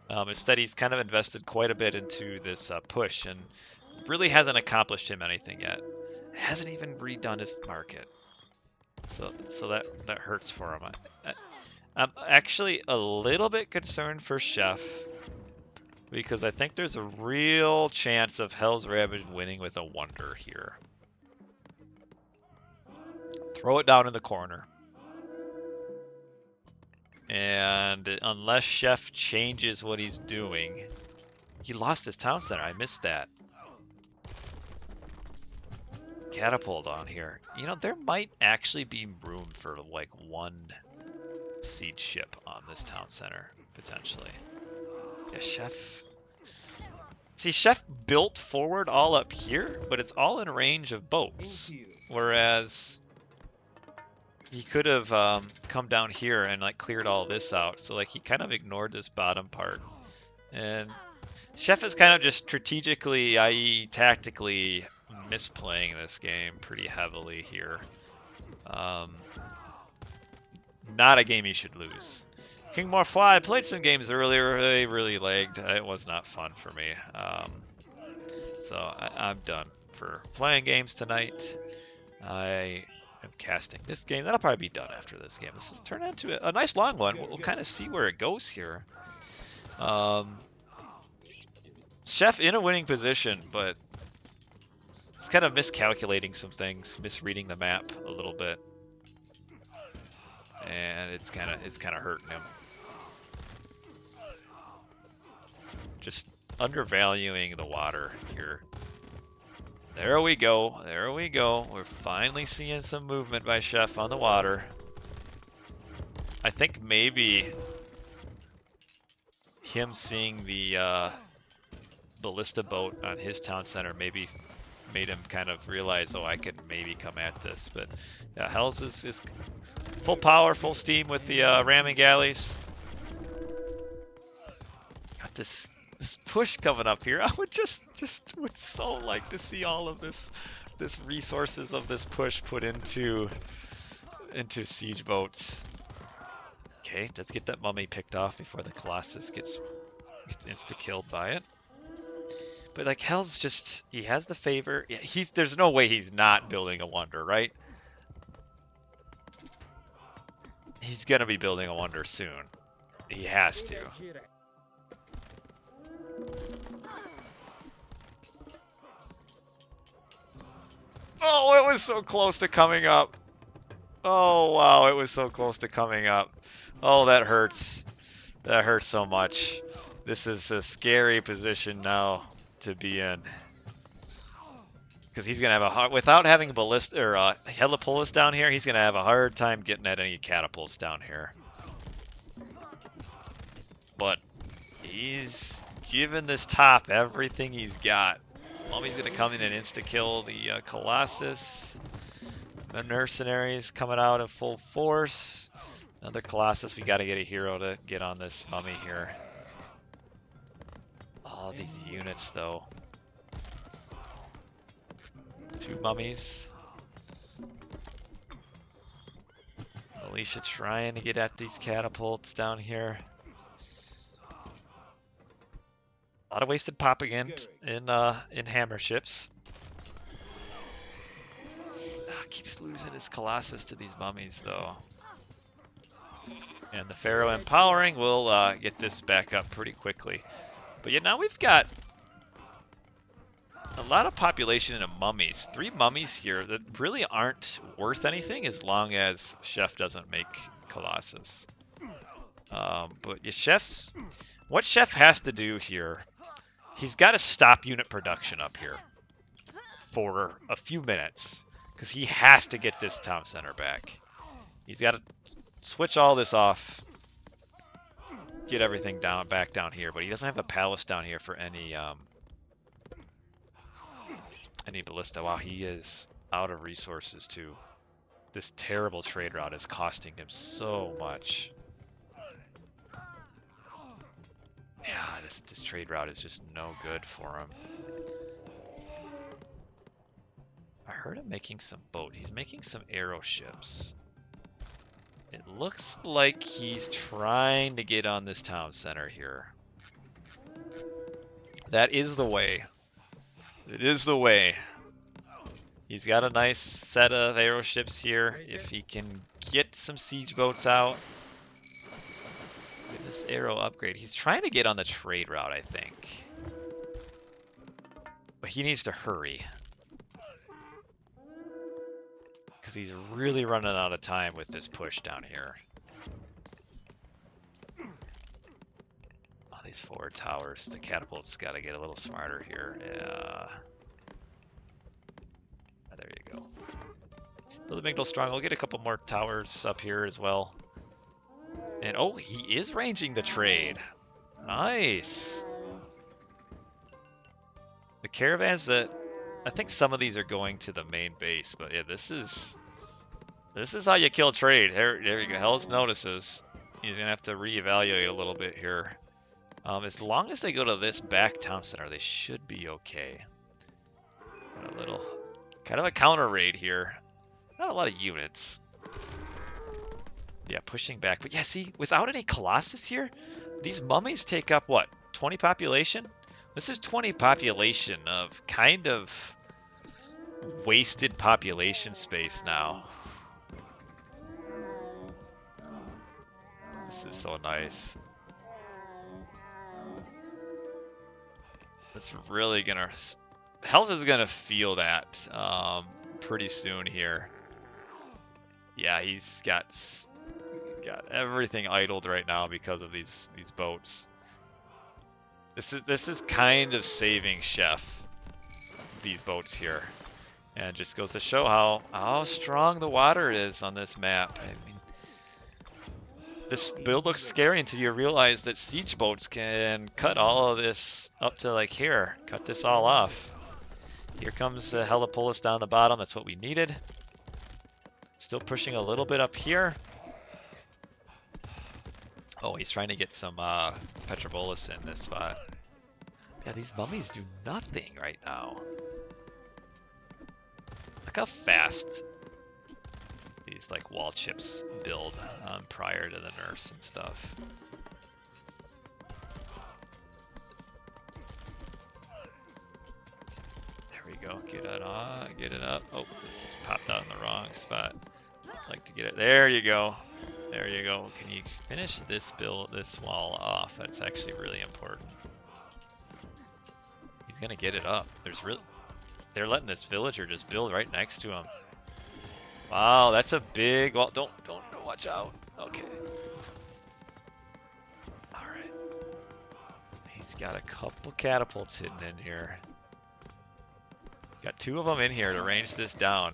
Instead, he's kind of invested quite a bit into this push and really hasn't accomplished him anything yet. Hasn't even redone his market. So that hurts for him. I'm actually a little bit concerned for Chef because I think there's a real chance of Hellsravage winning with a wonder here. Throw it down in the corner. And unless Chef changes what he's doing, he lost his town center. I missed that. Catapult on here. There might actually be room for like one siege ship on this town center, potentially. Yeah, Chef. See, Chef built forward all up here, but it's all in range of boats. Whereas he could have come down here and like cleared all this out. So like he kind of ignored this bottom part. And Chef is kind of just strategically, i.e. tactically, misplaying this game pretty heavily here. Not a game he should lose. King Morphy, I played some games earlier. They really lagged. It was not fun for me. So I'm done for playing games tonight. I am casting this game. That'll probably be done after this game. This has turned into a nice long one. We'll kind of see where it goes here. Chef in a winning position, but he's kind of miscalculating some things, misreading the map a little bit. And it's kind of hurting him. Just undervaluing the water here. There we go. There we go. We're finally seeing some movement by Chef on the water. I think maybe him seeing the ballista boat on his town center maybe made him kind of realize, oh, I could maybe come at this. But yeah, Hells is full power, full steam with the ramming galleys. Got this push coming up here. I would just would so like to see all of this resources of this push put into siege boats. Okay, let's get that mummy picked off before the Colossus gets insta-killed by it. But like Hell's just, he has the favor. Yeah, there's no way he's not building a wonder, right? He's gonna be building a wonder soon. He has to. Oh, it was so close to coming up. Oh, wow, it was so close to coming up. Oh, that hurts. That hurts so much. This is a scary position now to be in. Because he's going to have a hard... Without having ballista or helipolis down here, he's going to have a hard time getting at any catapults down here. But he's given this top everything he's got. Mummy's going to come in and insta-kill the Colossus. The mercenaries coming out in full force. Another Colossus. We got to get a hero to get on this mummy here. All these units, though. 2 mummies. Alicia trying to get at these catapults down here. A lot of wasted pop again in hammer ships. Keeps losing his Colossus to these mummies, though. And the Pharaoh empowering will get this back up pretty quickly. But yeah, now we've got a lot of population in mummies. 3 mummies here that really aren't worth anything as long as Chef doesn't make Colossus. But yeah, what Chef has to do here, he's got to stop unit production up here for a few minutes because he has to get this town center back. He's got to switch all this off, get everything back down here, but he doesn't have a palace down here for any ballista. Wow, he is out of resources too. This terrible trade route is costing him so much. Yeah, this trade route is just no good for him. I heard him making some boat. He's making some arrow ships. It looks like he's trying to get on this town center here. That is the way. It is the way. He's got a nice set of arrow ships here. If he can get some siege boats out. Get this arrow upgrade. He's trying to get on the trade route, I think. But he needs to hurry. Because he's really running out of time with this push down here. Oh, these forward towers. The catapult's got to get a little smarter here. Yeah. There you go. Build a Biidow strong. We'll get a couple more towers up here as well. And oh, he is ranging the trade. Nice. The caravans that I think some of these are going to the main base, but yeah, this is how you kill trade. There you go. Hells notices. He's gonna have to reevaluate a little bit here. As long as they go to this back town center, they should be okay. Got a little kind of a counter raid here. Not a lot of units. Yeah, pushing back. But yeah, see, without any Colossus here, these mummies take up, what, 20 population? This is 20 population of kind of wasted population space now. This is so nice. It's really gonna... Health is gonna feel that pretty soon here. Yeah, he's got everything idled right now because of these boats. This is kind of saving Chef, these boats here, and just goes to show how strong the water is on this map. I mean, this build looks scary until you realize that siege boats can cut all of this up to like here, cut this all off. Here comes the Helipolis down the bottom. That's what we needed. Still pushing a little bit up here. Oh, he's trying to get some Petrobolus in this spot. Yeah, these mummies do nothing right now. Look how fast these like wall chips build prior to the Norse and stuff. There we go. Get it on. Get it up. Oh, this popped out in the wrong spot. I'd like to get it. There you go. There you go. Can you finish this wall off? That's actually really important. He's gonna get it up. They're letting this villager just build right next to him. Wow, that's a big wall. Don't watch out. Okay. All right. He's got a couple catapults hidden in here. Got 2 of them in here to range this down.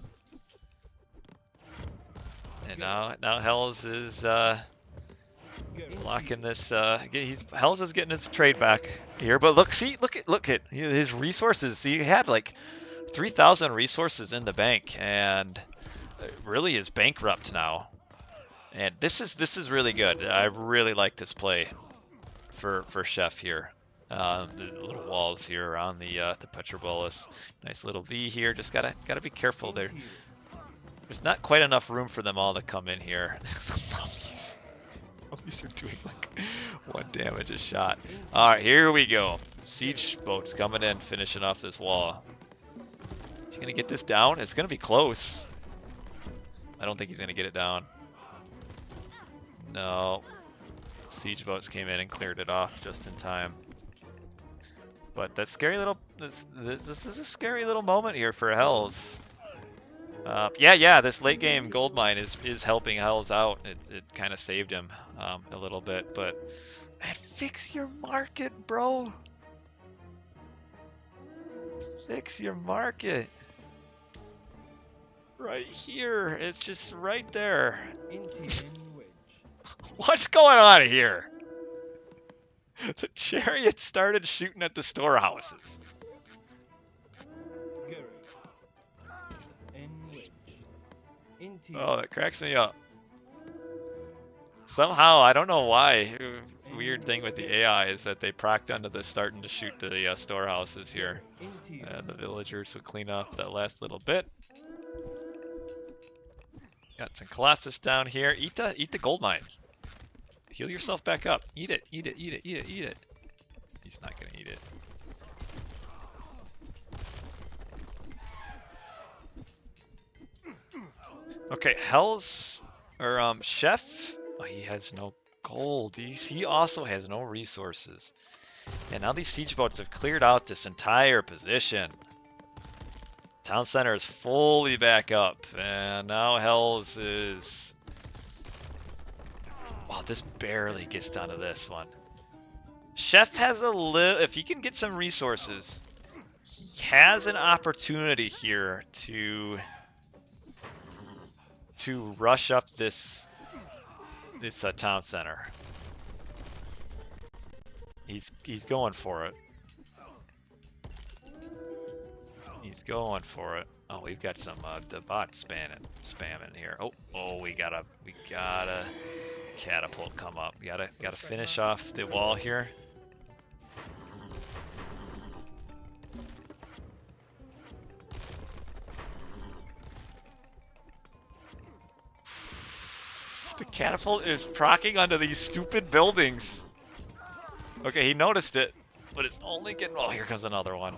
And now Hells is blocking this. Hells is getting his trade back here. But look at his resources. See, he had like 3,000 resources in the bank, and really is bankrupt now. And this is really good. I really like this play for Chef here. The little walls here around the Petrobolus. Nice little V here. Just gotta be careful there. There's not quite enough room for them all to come in here. Mummies are doing like 1 damage a shot. All right, here we go. Siege boats coming in, finishing off this wall. Is he gonna get this down? It's gonna be close. I don't think he's gonna get it down. No. Siege boats came in and cleared it off just in time. But that scary little this is a scary little moment here for Hells. Yeah, this late game gold mine is helping Hells out. It kind of saved him a little bit, but man, fix your market, bro. Fix your market. Right here. It's just right there. What's going on here? The chariot started shooting at the storehouses. Oh, that cracks me up. Somehow, I don't know why. Weird thing with the AI is that they procced onto the starting to shoot the storehouses here. And the villagers will clean up that last little bit. Got some Colossus down here. Eat the gold mine. Heal yourself back up. Eat it. Eat it. Eat it. Eat it. Eat it. He's not gonna eat it. Okay, Hell's or Chef. Oh, he has no gold. He also has no resources. And now these siege boats have cleared out this entire position. Town center is fully back up, and now Hells is. Wow, this barely gets down to this one. Chef has a little. If he can get some resources, he has an opportunity here to rush up this town center. He's going for it. He's going for it. Oh, we've got some bot spamming here. Oh, we gotta catapult come up. Gotta finish off the wall here. The catapult is procking onto these stupid buildings. Okay, he noticed it, but it's only getting. Oh, here comes another one.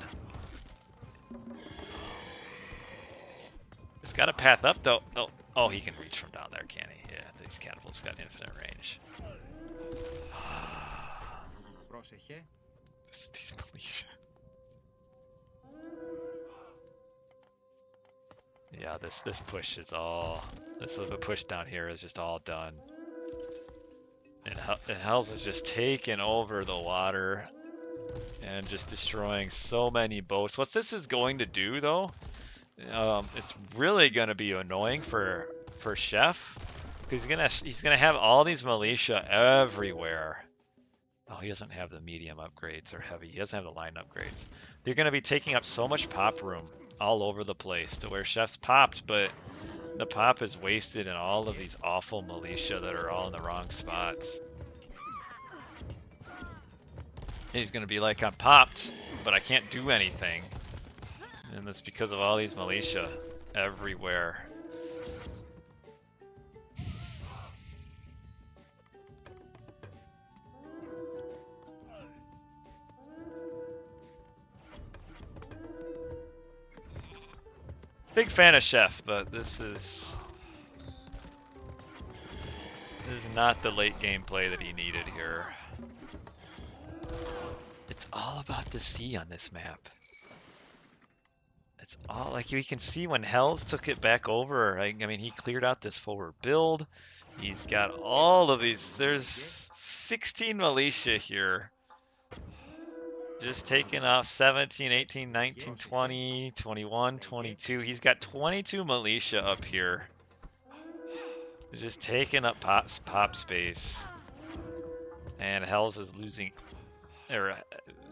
It's got a path up though. Oh, he can reach from down there, can he? Yeah, these catapults got infinite range. These militia. Yeah, this push is all. This little push down here is just all done. And Hells is just taking over the water and just destroying so many boats. What this is going to do though, it's really going to be annoying for Chef because he's gonna have all these militia everywhere. Oh, he doesn't have the medium upgrades or heavy. He doesn't have the line upgrades. They're going to be taking up so much pop room all over the place to where Chef's popped, but the pop is wasted in all of these awful militia that are all in the wrong spots. And he's going to be like, I'm popped, but I can't do anything. And that's because of all these militia everywhere. Big fan of Chef, but this is not the late game play that he needed here. It's all about the sea on this map. It's all like you can see when Hells took it back over. I mean, he cleared out this forward build. He's got all of these. There's 16 militia here. Just taking off 17, 18, 19, 20, 21, 22. He's got 22 militia up here. Just taking up pop space. And Hells is losing, or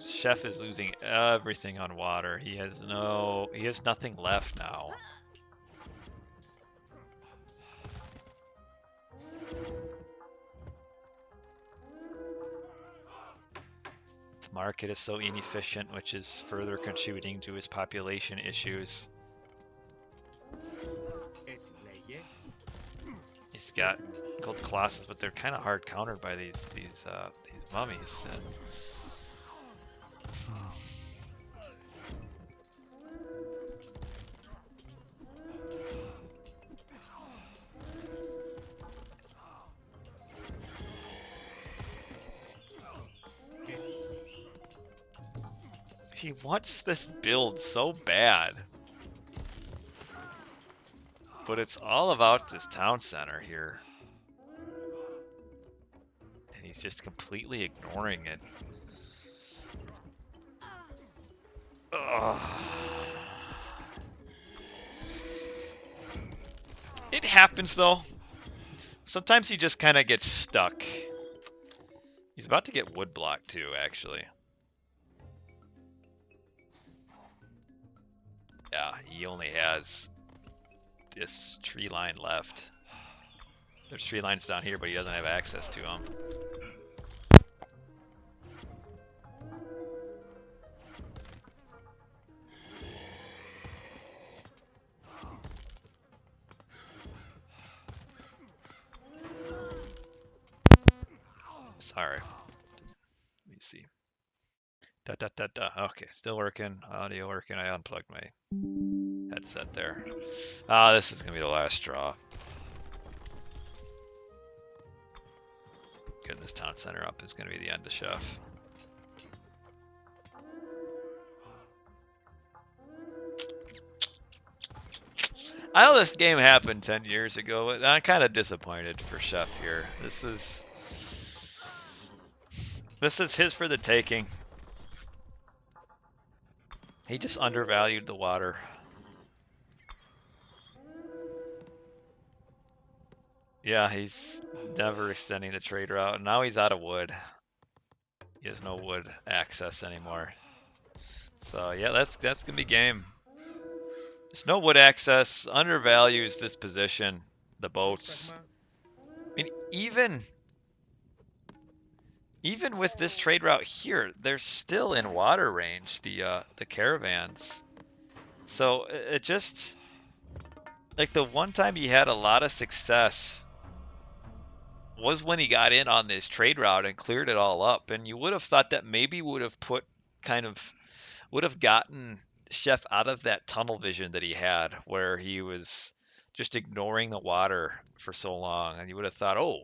Chef is losing everything on water. He has nothing left now. Market is so inefficient, which is further contributing to his population issues. He's got gold colossus, but they're kind of hard countered by these mummies. And He wants this build so bad. But it's all about this town center here. And he's just completely ignoring it. Ugh. It happens though. Sometimes he just kind of gets stuck. He's about to get wood blocked too, actually. Yeah, he only has this tree line left. There's tree lines down here, but he doesn't have access to them. Sorry. Let me see. Da da da da. Okay, still working. Audio working. I unplugged my headset there. Ah, this is gonna be the last straw. Getting this town center up is gonna be the end of Chef. I know this game happened 10 years ago, but I'm kind of disappointed for Chef here. This is his for the taking. He just undervalued the water. Yeah, he's never extending the trade route. Now he's out of wood. He has no wood access anymore. So yeah, that's gonna be game. There's no wood access. Undervalues this position. The boats. I mean, even with this trade route here, they're still in water range. The caravans. So it just like the one time he had a lot of success was when he got in on this trade route and cleared it all up. And you would have thought that maybe would have gotten Chef out of that tunnel vision that he had where he was just ignoring the water for so long. And you would have thought, oh,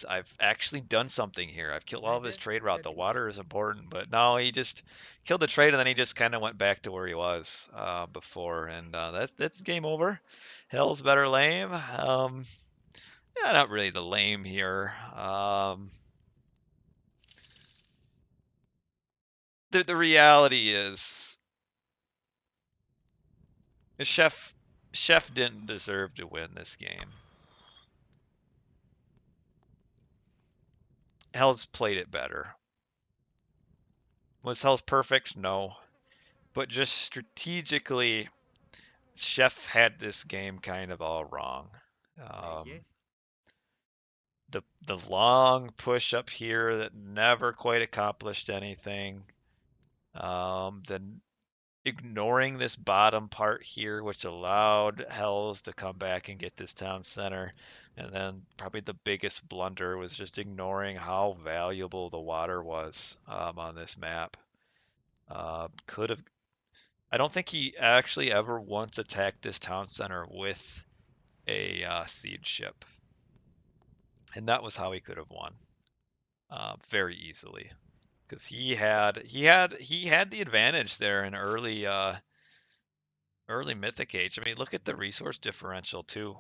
I've actually done something here. I've killed all of his trade route. The water is important. But no, he just killed the trade and then he just kind of went back to where he was before. And that's game over. Hell's better lame. Yeah, not really the lame here. The reality is, Chef didn't deserve to win this game. Hell's played it better. Was Hell's perfect? No. But just strategically, Chef had this game kind of all wrong. The long push up here that never quite accomplished anything. Then ignoring this bottom part here, which allowed Hells to come back and get this town center. And then probably the biggest blunder was just ignoring how valuable the water was on this map. Could have. I don't think he actually ever once attacked this town center with a siege ship, and that was how he could have won very easily, because he had the advantage there in early Mythic Age. I mean, look at the resource differential too.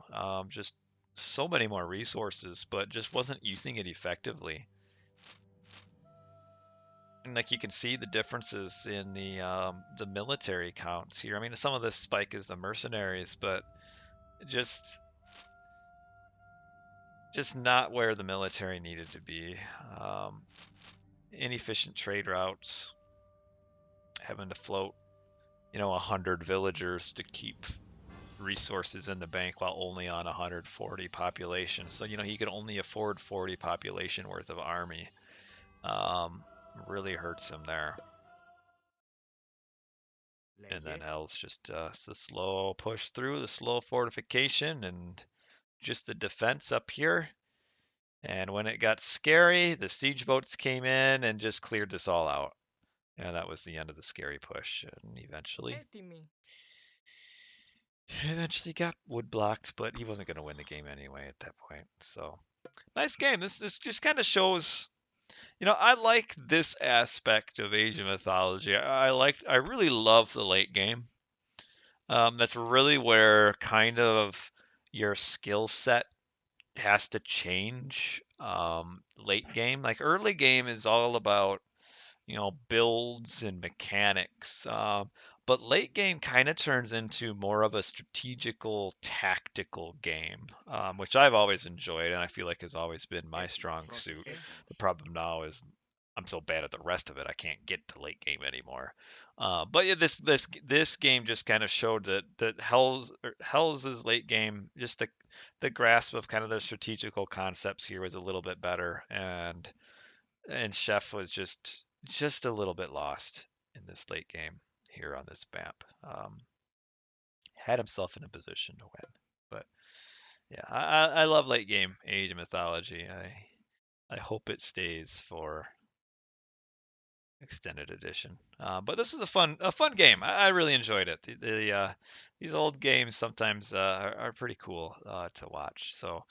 Just so many more resources, but just wasn't using it effectively. And like you can see the differences in the military counts here. I mean, some of this spike is the mercenaries, but just not where the military needed to be. Inefficient trade routes, having to float, 100 villagers to keep resources in the bank while only on 140 population. So, he could only afford 40 population worth of army. Really hurts him there. And then Hell's just the slow push through, the slow fortification, and just the defense up here. And when it got scary, the siege boats came in and just cleared this all out. And that was the end of the scary push. And eventually got wood blocked, but he wasn't going to win the game anyway at that point. So nice game. This just kind of shows I like this aspect of Asian mythology. I really love the late game. That's really where kind of your skill set has to change. Late game, like early game, is all about builds and mechanics. But late game kind of turns into more of a strategical, tactical game, which I've always enjoyed, and I feel like has always been my strong suit. The problem now is I'm so bad at the rest of it, I can't get to late game anymore. But yeah, this game just kind of showed that Hell's late game, just the grasp of kind of the strategical concepts here was a little bit better, and Chef was just a little bit lost in this late game here on this map. Had himself in a position to win, but yeah, I love late game Age of Mythology. I hope it stays for extended edition. But this is a fun game. I really enjoyed it. These old games sometimes are pretty cool to watch. So